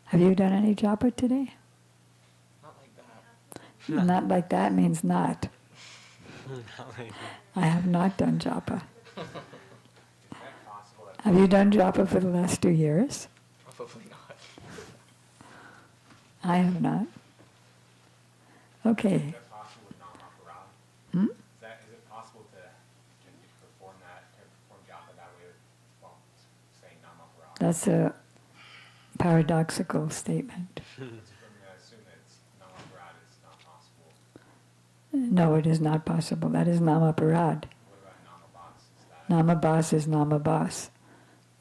Have you done any japa today? Not like that. Not like that means not. Not like that. I have not done japa. Have you done japa for the last 2 years? Probably not. I have not. Okay. Is that possible with Nam Aparad? Is it possible to perform japa that way while saying Nam Aparad? That's a paradoxical statement. I assume that Nam Aparad is not possible. No, it is not possible. That is Nama Parad. What about Nama Bas? Is that Nama Bas is Nama Bas.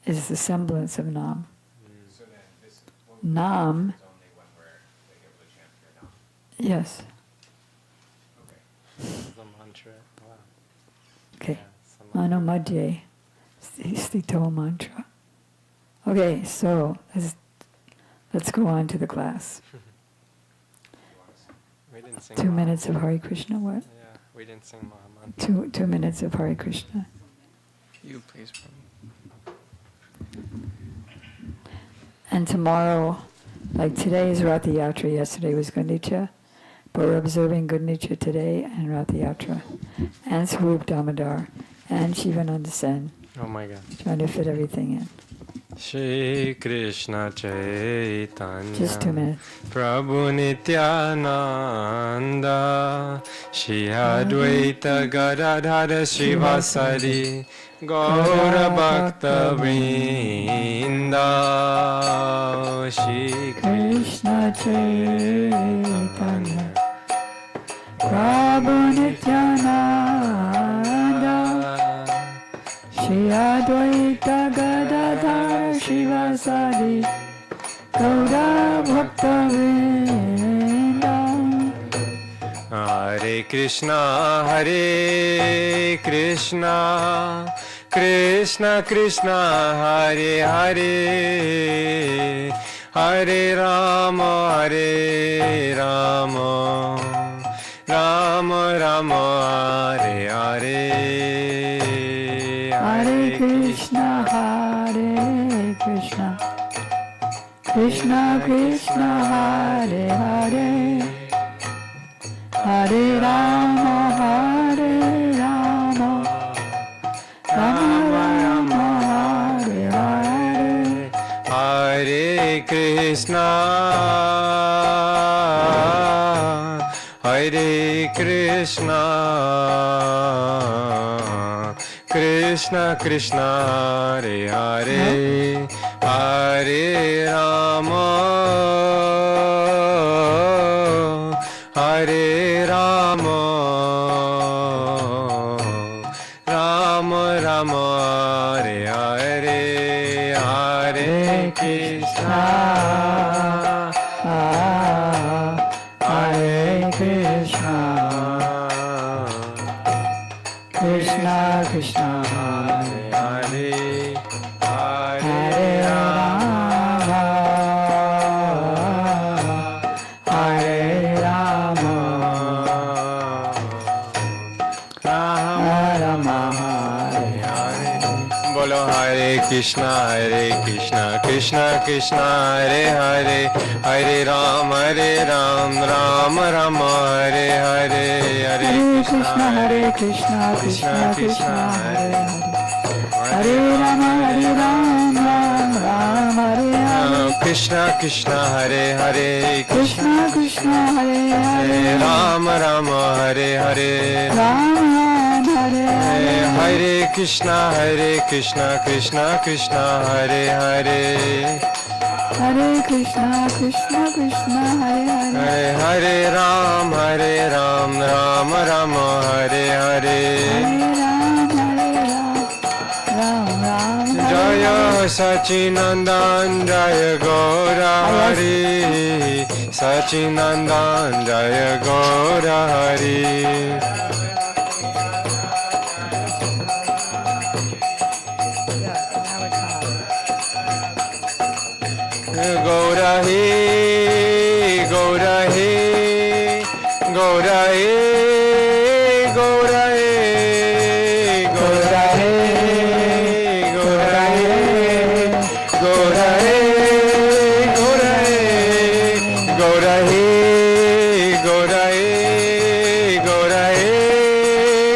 Is the semblance of Nam. So then this Nam. is only when we're able to chant your Nam. Yes. Okay. This is the mantra. Wow. Okay. Yeah, Mano Madhye Stito mantra. Okay, so let's go on to the class. We didn't sing 2 minutes of Hare Krishna, what? Yeah, we didn't sing Mahamantra. 2 minutes of Hare Krishna. You please, Prabhu. And tomorrow, like today is Ratha Yatra, yesterday was Gundica, but we're observing Gundica today and Ratha Yatra, and Swarup Damodar, and Shivananda Sen, Oh my God. trying to fit everything in. Shri Krishna Chaitanya Just 2 minutes. Prabhu Nityananda Shri Advaita Gadadhara Srivasadi Gaura Bhakta Vrinda Shri Krishna Chaitanya Prabhu Nityananda Shri Advaita Krishna, Hare Krishna, Krishna Krishna, Hare Hare, Hare Rama, Hare Rama, Rama Rama, Hare Hare, Hare Krishna, Hare Krishna, Krishna Krishna, Hare Hare, Hare Rama, Hare Rama, Rama Rama, Hare Hare. Hare Krishna, Hare Krishna, Krishna Krishna, Hare Hare, Hare Rama, Hare Rama, Rama Rama, Hare Hare, Hare Krishna, Hare Krishna, Krishna Krishna, Hare Hare, Hare Hare Rama, Hare Rama, Rama Rama, Hare Hare. Bolo Hare Krishna, Krishna Krishna, Hare Hare, Hare Ram, Ram Rama, Hare Hare, Hare Krishna, Krishna Krishna, Hare Hare, Hare Rama, Ram Hare Hare. Krishna Krishna, Hare Hare, Krishna Krishna, Hare Hare, Ram Rama, Hare Hare, Ram Ram, Hare Hare. Hare Krishna, Krishna Krishna, Hare Hare, Hare Krishna, Krishna Krishna, Hare Hare, Hare Ram, Ram Rama, Hare Hare. Hare Ram, Ram Ram, Hare Jaya Hare. Sachinandan, Jaya Gaura Hari, Sachinandan, Jaya Gaura Hari. Gaurahi, Gaurahi, Gaurahi, Gaurahi, Gaurahi, Gaurahi, Gaurahi, Gaurahi, Gaurahi, Gaurahi,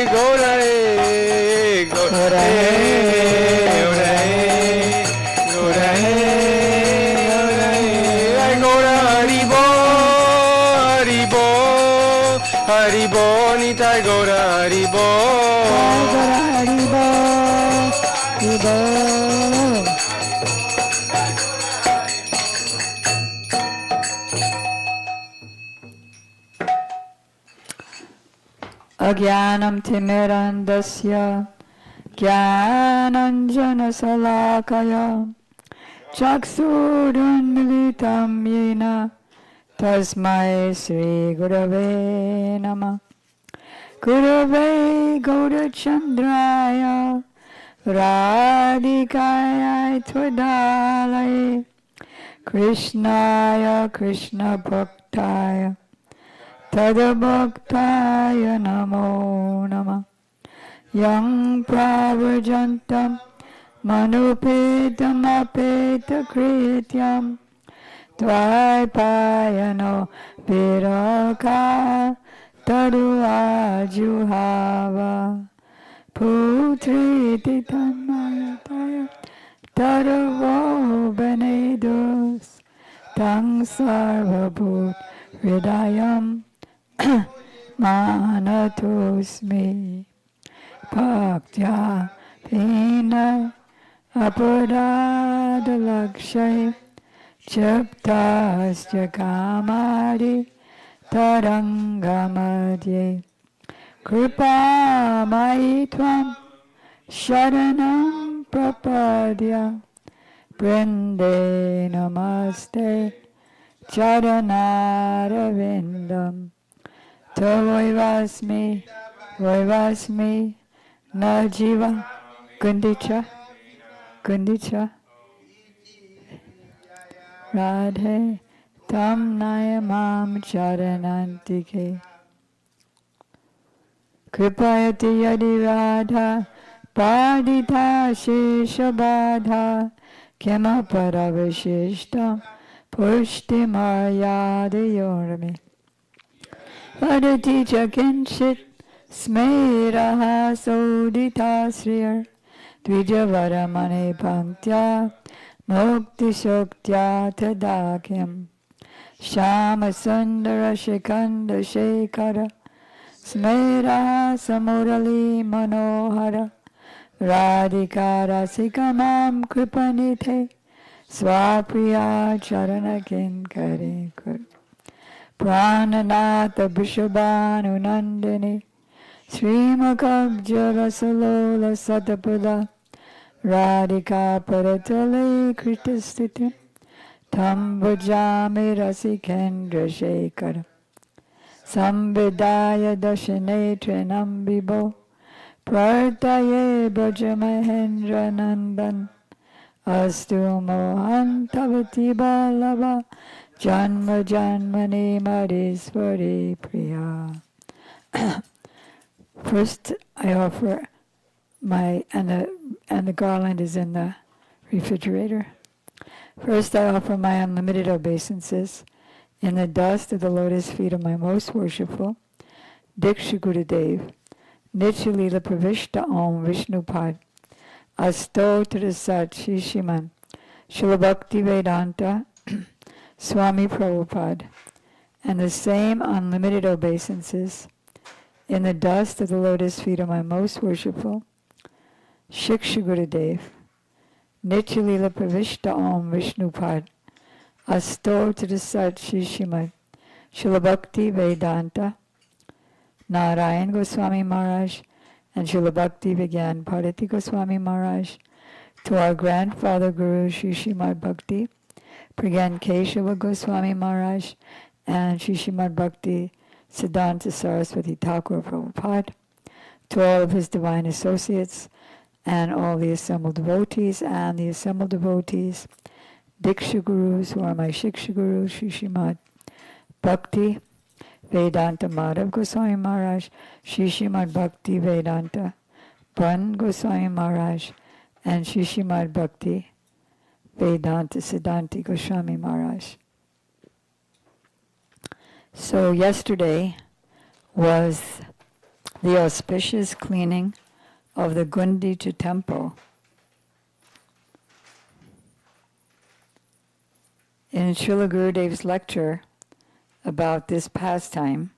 Gaurahi, Gaurahi, Gaurahi, Haribo, Nitai Gaura Haribo, Haribo, Haribo. Agyanam timirandasya Jnananjana salakaya Chaksurunmilitam yena Tasmai Sri Gurave Namah. Gurave Gaurachandraya Radhikaya Twadalaye Krishnaya Krishna Bhaktaya Tadabhaktaya Namo Namah. Yang Pravajantam Manupetam Apeta Krityam Dvaipayano Viraka Taruajuhava Putriti Tanmayataya Taravo Benedus Tang Sarvabhut Hridayam Manatosmi Bhaktya Pina Aparadalakshay Chaptasya Kamari Tarangamadye Kripa Maitvam Sharanam Prapadya Brinde Namaste Charanara Vindam to voivasmi, voivasmi, na jiva, Gundica, Gundica, Radhe, tam nayamam charanantike. Kripayati yadi radha, padita sheshabadha, kema paravishishtam, pushti maryadayorami. Padati cha kinchit, smeraha sodita sriyar, dvijavaramane panktya, mukti shoktya tadakyam. Shama sundara shikanda shekara, smeraha samurali manohara, radhika rasika mam kripanite, swapriya charana kinkare kur. Prananatha Vrishabhanu Nandini, Srimakabja Rasalola Satapada, Radhika Paratale Kritastiti, Tam Bhajami Rasikendra Shekhara, Samvidaya Dashanetra Nambibo, Partaye Brajamahendra Nandan, Astu Mohan Tavati Balava, Janma Janmani Madheswari Priya. First, I offer my, and the garland is in the refrigerator. First, I offer my unlimited obeisances in the dust of the lotus feet of my most worshipful Diksha Gurudev, Nitya Pravishta Om Vishnupad, Astotra Sat Shishiman, Srila Bhakti Vedanta, Swami Prabhupada, and the same unlimited obeisances in the dust of the lotus feet of my most worshipful Shiksha Gurudev, Nitya Pravishta Om Vishnupad, Astotra Sat Shishimad, Srila Bhakti Vedanta, Narayan Goswami Maharaj, and Srila Bhakti Vigyan Bharati Goswami Maharaj, to our grandfather Guru Shri Srimad Bhakti Pragyan Keshava Goswami Maharaj, and Shri Srimad Bhakti Siddhanta Saraswati Thakur Prabhupada, to all of his divine associates, and all the assembled devotees, Diksha Gurus, who are my Shiksha Gurus, Shri Srimad Bhakti Vedanta Madhav Goswami Maharaj, Shri Srimad Bhakti Vedanta Ban Goswami Maharaj, and Shri Srimad Bhakti Vedanta Siddhanti Goswami Maharaj. So yesterday was the auspicious cleaning of the Gundica temple. In Srila Gurudev's lecture about this pastime,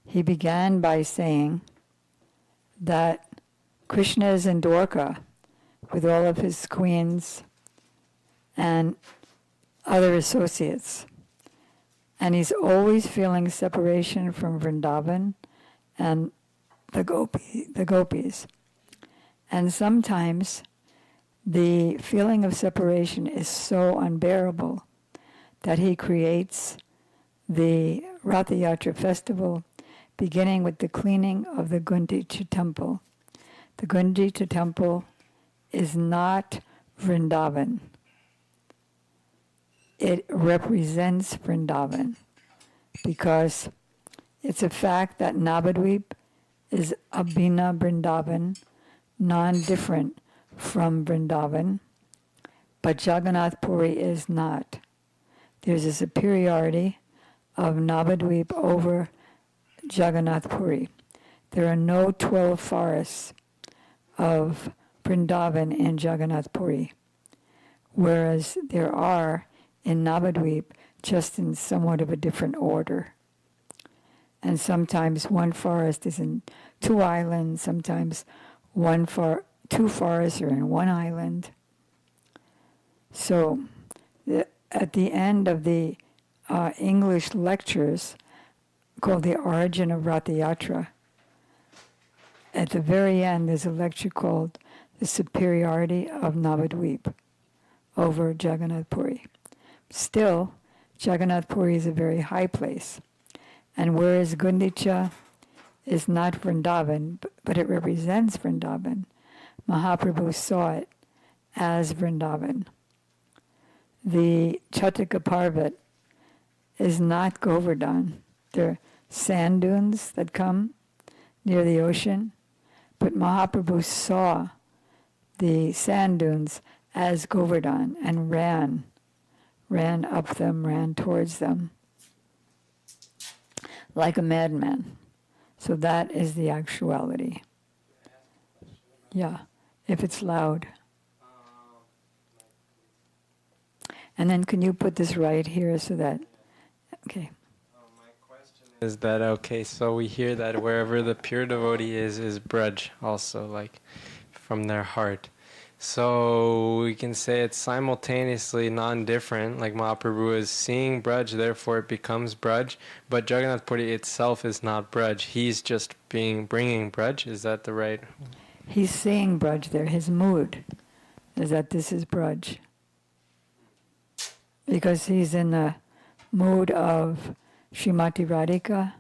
he began by saying that Krishna is in Dwarka with all of his queens and other associates, and he's always feeling separation from Vrindavan and the gopis. And sometimes the feeling of separation is so unbearable that he creates the Ratha Yatra festival, beginning with the cleaning of the Gundica temple. The Gundica temple is not Vrindavan. It represents Vrindavan because it's a fact that Navadvip is Abhina Vrindavan, non-different from Vrindavan, but Jagannath Puri is not. There's a superiority of Navadvip over Jagannath Puri. There are no 12 forests of Vrindavan in Jagannath Puri, whereas there are in Navadvip, just in somewhat of a different order. And sometimes one forest is in 2 islands, sometimes 2 forests are in 1 island. So at the end of the English lectures called The Origin of Ratha Yatra, at the very end there's a lecture called The Superiority of Navadvip over Jagannath Puri. Still, Jagannath Puri is a very high place. And whereas Gundica is not Vrindavan, but it represents Vrindavan, Mahaprabhu saw it as Vrindavan. The Chataka Parvat is not Govardhan. They're sand dunes that come near the ocean, but Mahaprabhu saw the sand dunes as Govardhan and ran up them, ran towards them like a madman. So that is the actuality. Yeah, if it's loud. And then can you put this right here so that, okay. My question is that, okay, so we hear that wherever the pure devotee is Braj also, like from their heart. So we can say it's simultaneously non-different, like Mahaprabhu is seeing Braj, therefore it becomes Braj, but Jagannath Puri itself is not Braj. He's just bringing Braj. Is that the right? He's seeing Braj there. His mood is that this is Braj. Because he's in the mood of Srimati Radhika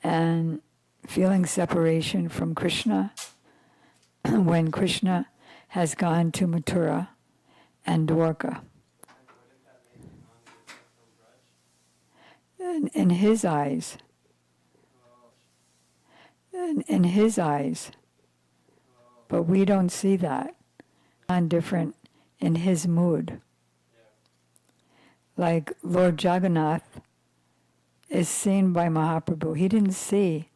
and feeling separation from Krishna when Krishna has gone to Mathura and Dwarka. In his eyes, but we don't see that. Different in his mood. Like Lord Jagannath is seen by Mahaprabhu. He didn't see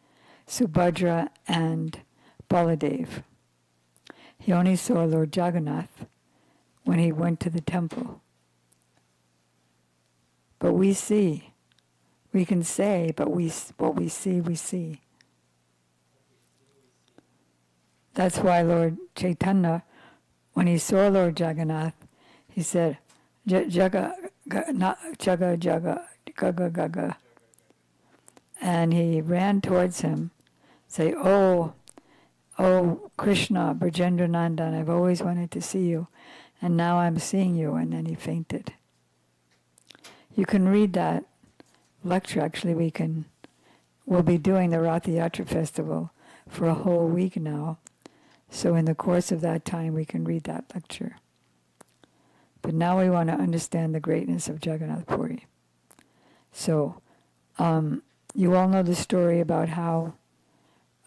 Subhadra and Baladev. He only saw Lord Jagannath when he went to the temple. But we see, we can say, but what we see, we see. That's why Lord Chaitanya, when he saw Lord Jagannath, he said, Jaga, Jaga, Jaga, Gaga, Gaga. And he ran towards him, say, oh Krishna, Brajendra Nandan, I've always wanted to see you, and now I'm seeing you, and then he fainted. You can read that lecture, actually we'll be doing the Rath Yatra Festival for a whole week now, so in the course of that time we can read that lecture. But now we want to understand the greatness of Jagannath Puri. So, you all know the story about how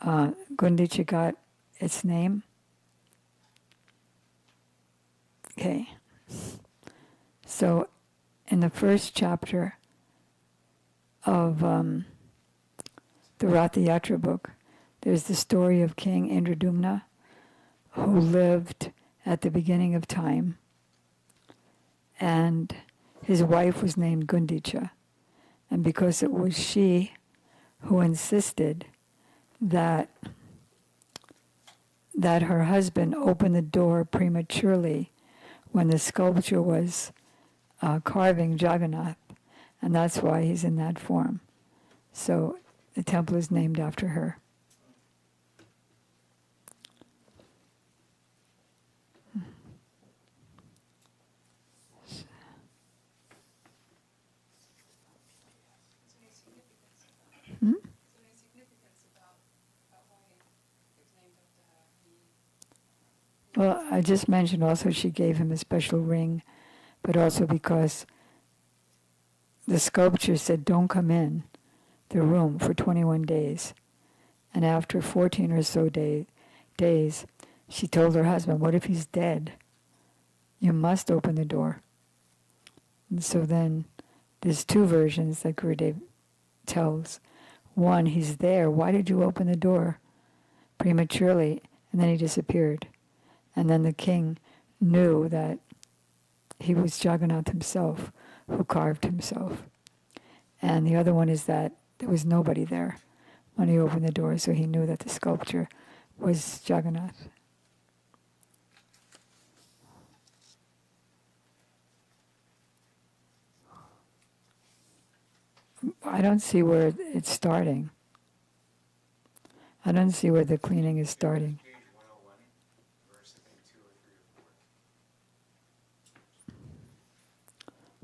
Gundica got its name? Okay. So, in the first chapter of the Rath Yatra book, there's the story of King Indradumna, who lived at the beginning of time. And his wife was named Gundica. And because it was she who insisted that her husband opened the door prematurely when the sculpture was carving Jagannath, and that's why he's in that form. So the temple is named after her. Well, I just mentioned also she gave him a special ring, but also because the sculpture said, don't come in the room for 21 days. And after 14 or so days, she told her husband, what if he's dead? You must open the door. And so then there's two versions that Gurudev tells. One, he's there. Why did you open the door prematurely? And then he disappeared. And then the king knew that he was Jagannath himself who carved himself. And the other one is that there was nobody there when he opened the door, so he knew that the sculpture was Jagannath. I don't see where it's starting. I don't see where the cleaning is starting.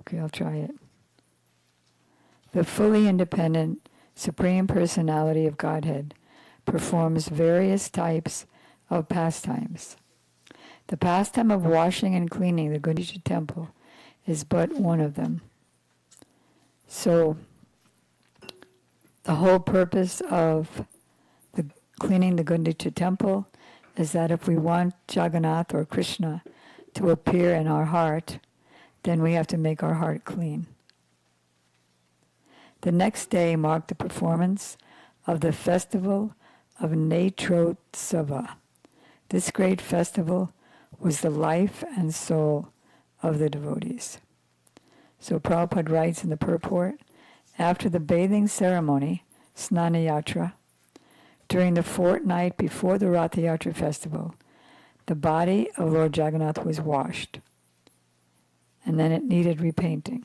Okay, I'll try it. The fully independent Supreme Personality of Godhead performs various types of pastimes. The pastime of washing and cleaning the Gundica temple is but one of them. So, the whole purpose of the cleaning the Gundica temple is that if we want Jagannath or Krishna to appear in our heart, then we have to make our heart clean. The next day marked the performance of the festival of Netrotsava. This great festival was the life and soul of the devotees. So Prabhupada writes in the purport, after the bathing ceremony, Snana Yatra, during the fortnight before the Ratha Yatra festival, the body of Lord Jagannath was washed, and then it needed repainting.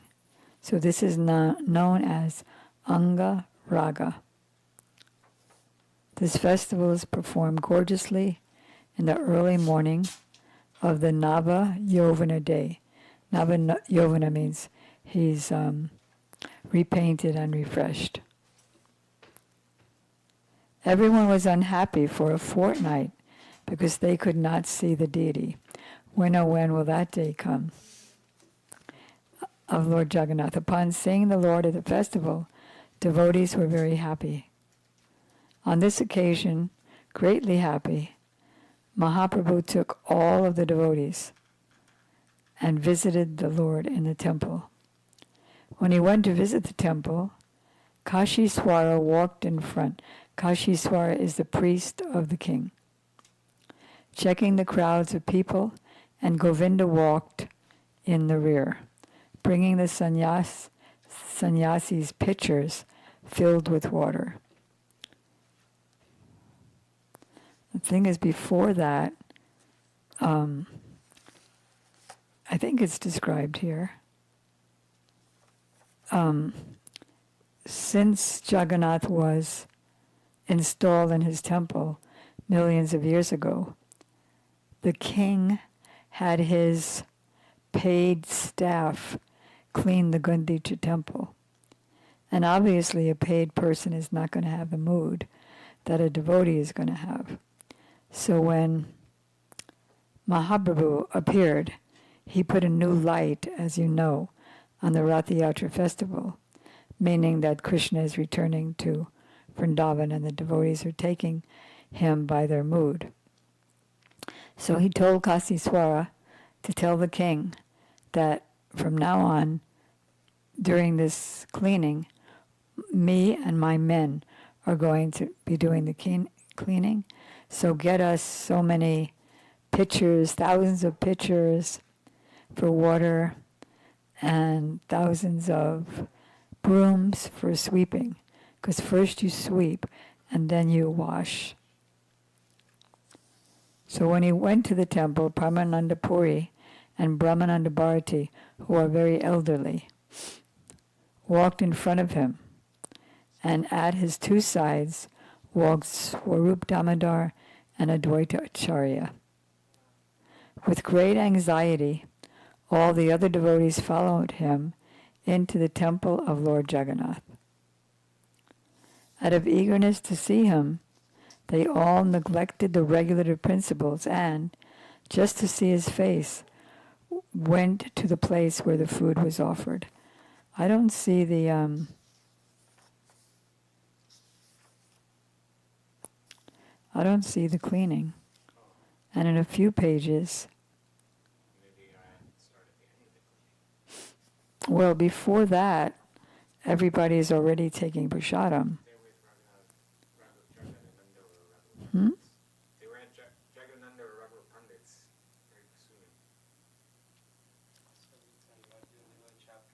So this is known as Anga Raga. This festival is performed gorgeously in the early morning of the Nava Yovana day. Nava Yovana means he's repainted and refreshed. Everyone was unhappy for a fortnight because they could not see the deity. When, oh when will that day come? Of Lord Jagannath. Upon seeing the Lord at the festival, devotees were very happy. On this occasion, greatly happy, Mahaprabhu took all of the devotees and visited the Lord in the temple. When he went to visit the temple, Kashishwara walked in front. Kashishwara is the priest of the king, checking the crowds of people, and Govinda walked in the rear, bringing the sannyasis pitchers filled with water. The thing is, before that, I think it's described here. Since Jagannath was installed in his temple millions of years ago, the king had his paid staff clean the Gundica temple. And obviously a paid person is not going to have the mood that a devotee is going to have. So when Mahaprabhu appeared, he put a new light, as you know, on the Ratha Yatra festival, meaning that Krishna is returning to Vrindavan and the devotees are taking him by their mood. So he told Kasiswara to tell the king that from now on, during this cleaning, me and my men are going to be doing the cleaning. So get us so many pitchers, thousands of pitchers for water, and thousands of brooms for sweeping. Because first you sweep, and then you wash. So when he went to the temple, Paramananda Puri and Brahmananda Bharati, who are very elderly, walked in front of him, and at his two sides walked Swarup Damodar and Advaita Acharya. With great anxiety, all the other devotees followed him into the temple of Lord Jagannath. Out of eagerness to see him, they all neglected the regulative principles and, just to see his face, went to the place where the food was offered. I don't see the cleaning. And in a few pages, well, before that, everybody is already taking prasadam. Hmm? They were at Jagananda or Raghu Pandits very soon.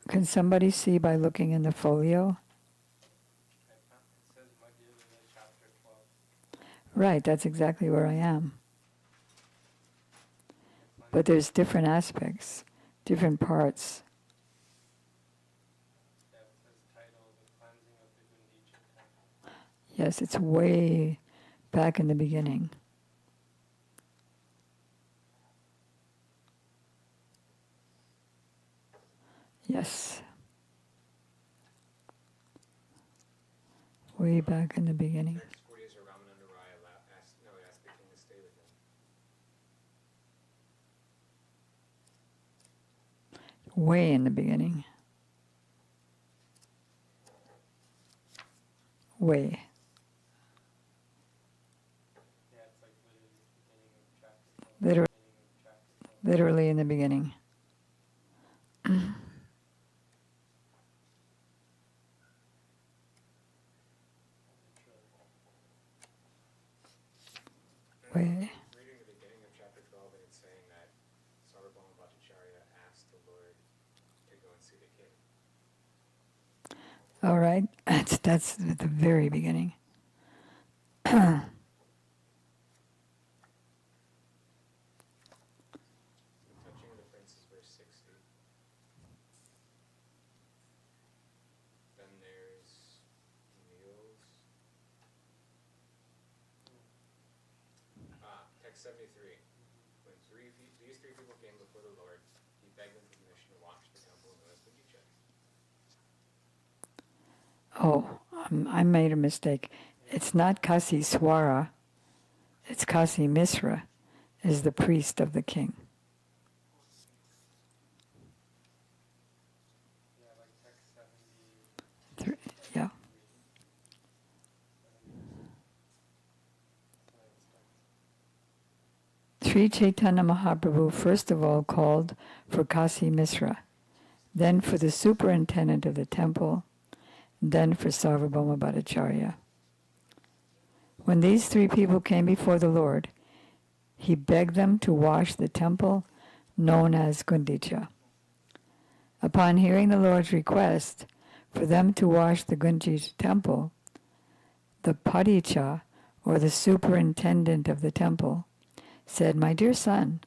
Can somebody see by looking in the folio? It says Madhya Lila chapter 12. Right, that's exactly where I am. But there's different aspects, different parts. Yeah, it says title, The Cleansing of the Gundica Temple. Yes, it's way back in the beginning. Yes. way back in the beginning. After 40 years, Ramananda Raya asked the king to stay with him. Way in the beginning. Way. Yeah, it's like literally the beginning of chapter 12. Literally, Beginning of chapter 12. literally in the beginning. Way. Reading the beginning of chapter 12, and it's saying that Sarvabhauma Bhattacharya asked the Lord to go and see the king. All right. That's at the very beginning. Touching the prince is verse 60. Then there's meals. Text 73. When these three people came before the Lord, he begged them permission to watch the temple known as Gundica. Oh, I made a mistake. It's not Kasi Swara. It's Kasi Misra is the priest of the king. Yeah, like text 70. Yeah. Sri Chaitanya Mahaprabhu first of all called for Kasi Misra, then for the superintendent of the temple, then for Sarvabhauma Bhattacharya. When these three people came before the Lord, he begged them to wash the temple known as Gundica. Upon hearing the Lord's request for them to wash the Gundica temple, the Padicha, or the superintendent of the temple, said, "My dear son,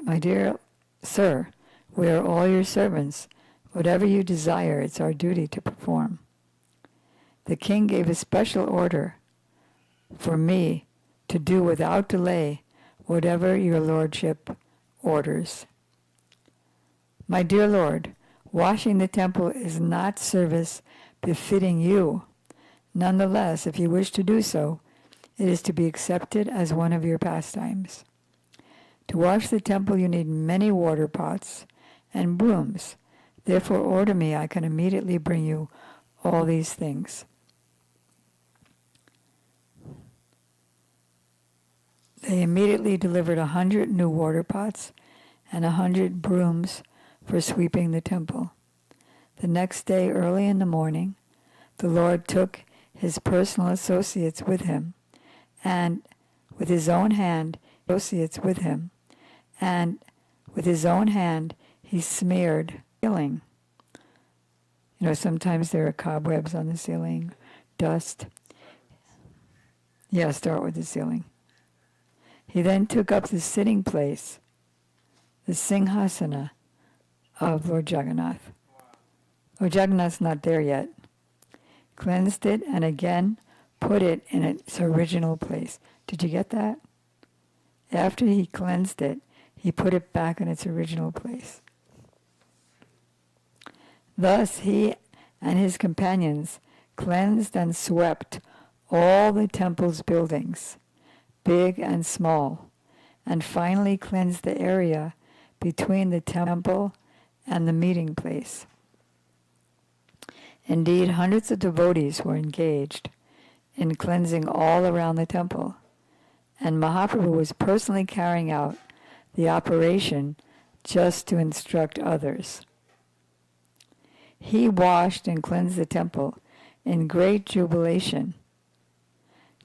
my dear sir, we are all your servants. Whatever you desire, it's our duty to perform." The king gave a special order for me to do without delay whatever your lordship orders. My dear Lord, washing the temple is not service befitting you. Nonetheless, if you wish to do so, it is to be accepted as one of your pastimes. To wash the temple, you need many water pots and brooms. Therefore, order me, I can immediately bring you all these things. They immediately delivered 100 new water pots and 100 brooms for sweeping the temple. The next day, early in the morning, the Lord took his personal associates with him, and with his own hand, he smeared the ceiling. You know, sometimes there are cobwebs on the ceiling, dust. Yeah, start with the ceiling. He then took up the sitting place, the Singhasana of Lord Jagannath. Lord Jagannath's not there yet. Cleansed it and again put it in its original place. Did you get that? After he cleansed it, he put it back in its original place. Thus he and his companions cleansed and swept all the temple's buildings, big and small, and finally cleansed the area between the temple and the meeting place. Indeed, hundreds of devotees were engaged in cleansing all around the temple, and Mahaprabhu was personally carrying out the operation just to instruct others. He washed and cleansed the temple in great jubilation,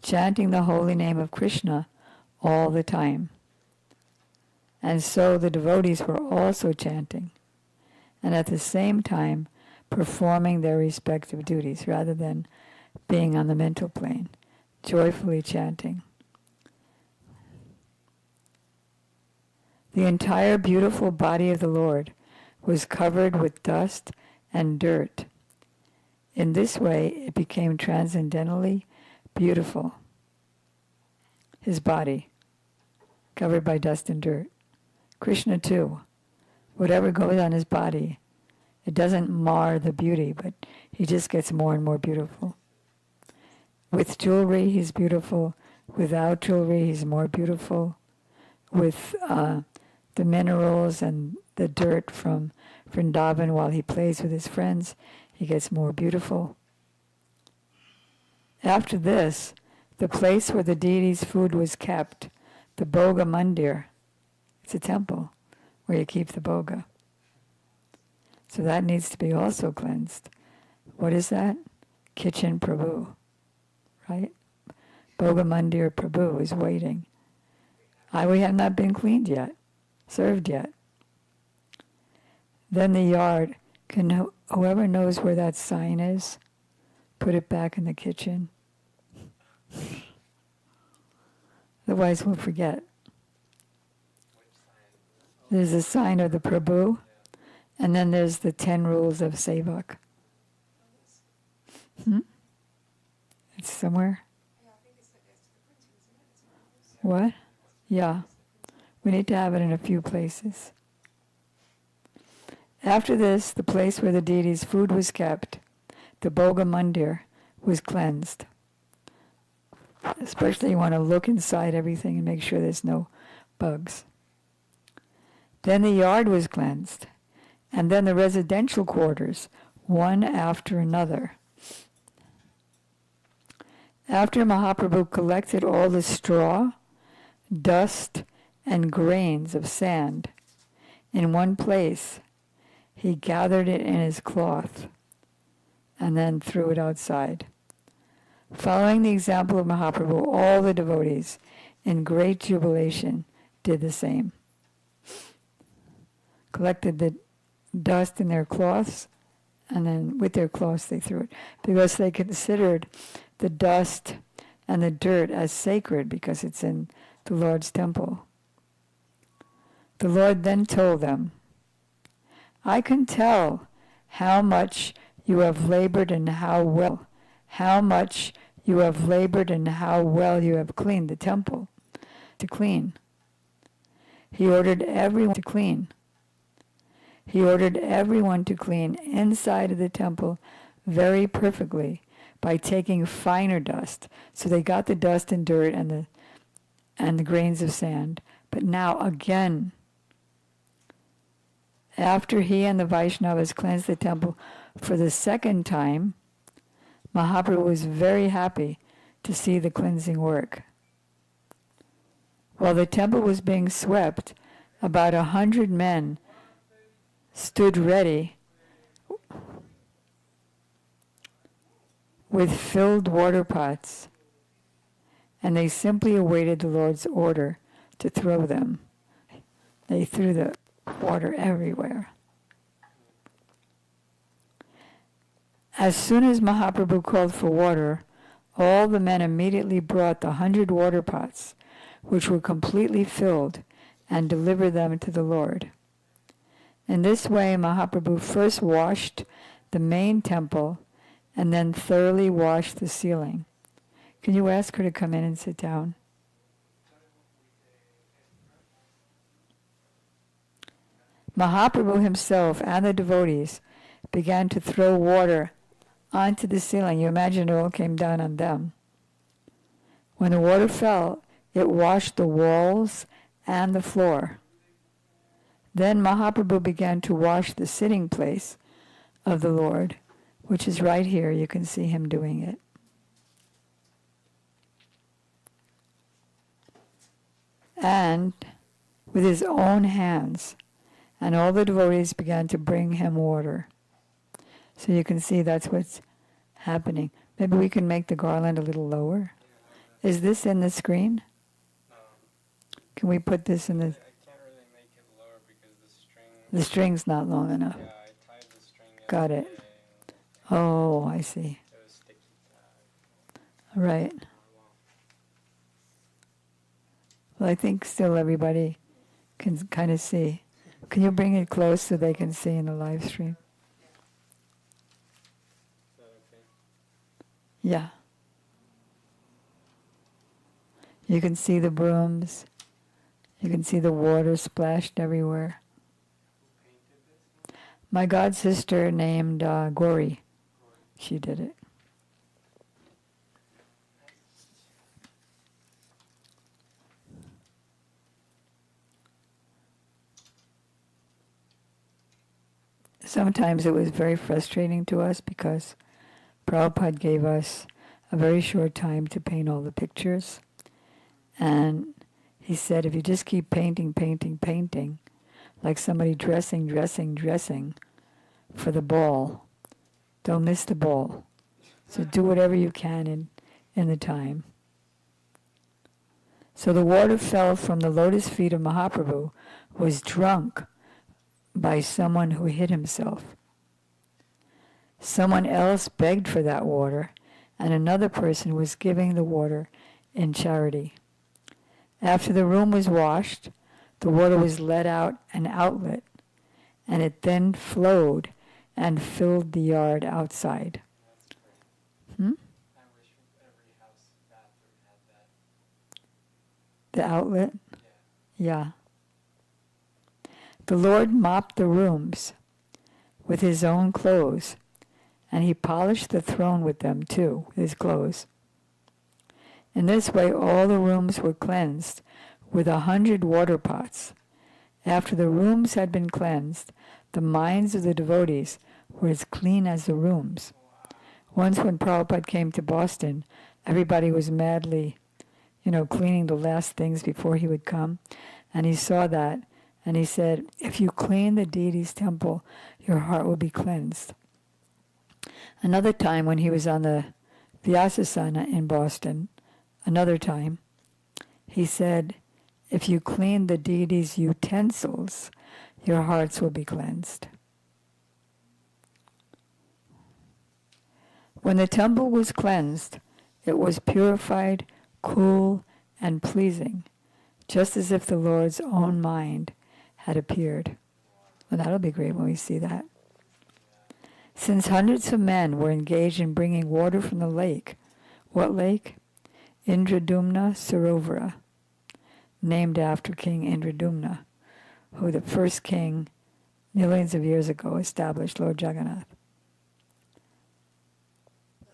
chanting the holy name of Krishna all the time. And so the devotees were also chanting, and at the same time performing their respective duties rather than being on the mental plane, joyfully chanting. The entire beautiful body of the Lord was covered with dust and dirt. In this way, it became transcendently beautiful. His body, covered by dust and dirt. Krishna too. Whatever goes on his body, it doesn't mar the beauty, but he just gets more and more beautiful. With jewelry, he's beautiful. Without jewelry, he's more beautiful. With the minerals and the dirt from Vrindavan while he plays with his friends, he gets more beautiful. After this, the place where the deity's food was kept, the Bhoga Mandir, it's a temple where you keep the Bhoga. So that needs to be also cleansed. What is that? Kitchen Prabhu, right? Bhoga Mandir Prabhu is waiting. We have not been cleaned yet, served yet. Then the yard, whoever knows where that sign is, put it back in the kitchen. Otherwise we'll forget. There's a sign of the Prabhu, and then there's the 10 rules of Sevak. It's somewhere? What? Yeah. We need to have it in a few places. After this, the place where the deity's food was kept, the Bhoga Mandir, was cleansed. Especially you want to look inside everything and make sure there's no bugs. Then the yard was cleansed, and then the residential quarters, one after another. After Mahaprabhu collected all the straw, dust, and grains of sand in one place, he gathered it in his cloth and then threw it outside. Following the example of Mahaprabhu, all the devotees, in great jubilation, did the same. Collected the dust in their cloths, and then with their cloths they threw it, because they considered the dust and the dirt as sacred because it's in the Lord's temple. The Lord then told them, I can tell how much you have labored and how much you have labored and how well you have cleaned the temple to clean. He ordered everyone to clean. He ordered everyone to clean inside of the temple very perfectly by taking finer dust. So they got the dust and dirt and the grains of sand. But now again, after he and the Vaishnavas cleansed the temple for the second time, Mahaprabhu was very happy to see the cleansing work. While the temple was being swept, about 100 men stood ready with filled water pots, and they simply awaited the Lord's order to throw them. They threw the water everywhere. As soon as Mahaprabhu called for water, all the men immediately brought the 100 water pots, which were completely filled, and delivered them to the Lord. In this way, Mahaprabhu first washed the main temple and then thoroughly washed the ceiling. Can you ask her to come in and sit down? Mahaprabhu himself and the devotees began to throw water onto the ceiling. You imagine it all came down on them. When the water fell, it washed the walls and the floor. Then Mahaprabhu began to wash the sitting place of the Lord, which is right here. You can see him doing it. And with his own hands, and all the devotees began to bring him water. So you can see that's what's happening. Maybe we can make the garland a little lower. Is this in the screen? Can we put this in the... I can't really make it lower because The string's not long enough. Yeah, I tied the string Got it. yesterday and Oh, I see. it was sticky. Right. Well, I think still everybody can kind of see. Can you bring it close so they can see in the live stream? Is that okay? Yeah. You can see the brooms. You can see the water splashed everywhere. Who painted this? My god sister named Gauri. She did it. sometimes it was very frustrating to us because Prabhupada gave us a very short time to paint all the pictures. And he said, if you just keep painting, painting, painting, like somebody dressing for the ball, don't miss the ball. So do whatever you can in the time. So the water fell from the lotus feet of Mahaprabhu, was drunk by someone who hid himself. Someone else begged for that water, and another person was giving the water in charity. After the room was washed, the water was let out an outlet, and it then flowed and filled the yard outside. I wish every house bathroom had that. The outlet? Yeah. Yeah. The Lord mopped the rooms with his own clothes, and he polished the throne with them too, with his clothes. In this way all the rooms were cleansed with 100 water pots. After the rooms had been cleansed, the minds of the devotees were as clean as the rooms. Once when Prabhupada came to Boston, everybody was madly, cleaning the last things before he would come. And he saw that, and he said, if you clean the deity's temple, your heart will be cleansed. Another time when he was on the Vyasasana in Boston, he said, if you clean the deity's utensils, your hearts will be cleansed. When the temple was cleansed, it was purified, cool, and pleasing, just as if the Lord's own mind had appeared. Well, that'll be great when we see that. Since hundreds of men were engaged in bringing water from the lake, what lake? Indradumna Sarovara, named after King Indradumna, who the first king millions of years ago established Lord Jagannath.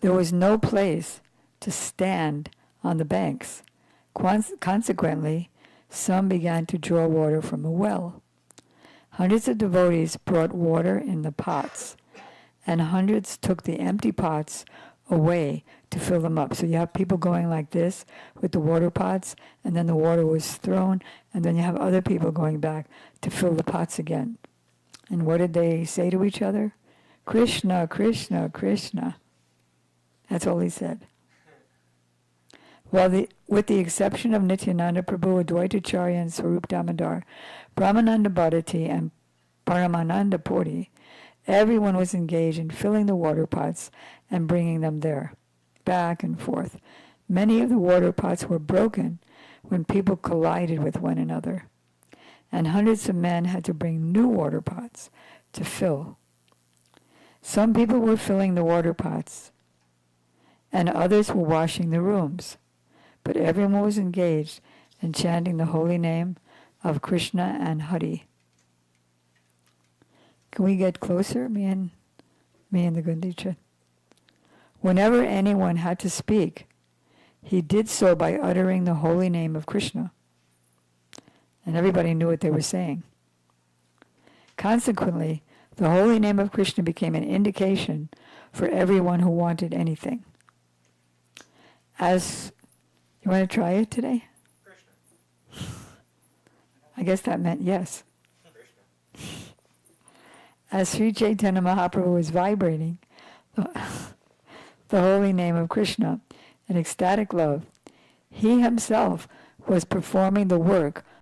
There was no place to stand on the banks. Consequently, some began to draw water from a well. Hundreds of devotees brought water in the pots, and hundreds took the empty pots away to fill them up. So you have people going like this with the water pots, and then the water was thrown, and then you have other people going back to fill the pots again. And what did they say to each other? Krishna, Krishna, Krishna. That's all he said. With the exception of Nityananda Prabhu, Advaitacharya, and Swarup Damodar, Brahmananda Bharati, and Paramananda Puri, everyone was engaged in filling the water pots and bringing them there, back and forth. Many of the water pots were broken when people collided with one another, and hundreds of men had to bring new water pots to fill. Some people were filling the water pots, and others were washing the rooms, but everyone was engaged in chanting the holy name of Krishna and Hari. Can we get closer, me and the Gundica? Whenever anyone had to speak, he did so by uttering the holy name of Krishna. And everybody knew what they were saying. Consequently, the holy name of Krishna became an indication for everyone who wanted anything. You want to try it today? Krishna. I guess that meant yes. Krishna. As Sri Chaitanya Mahaprabhu was vibrating the holy name of Krishna in ecstatic love, he himself was performing the work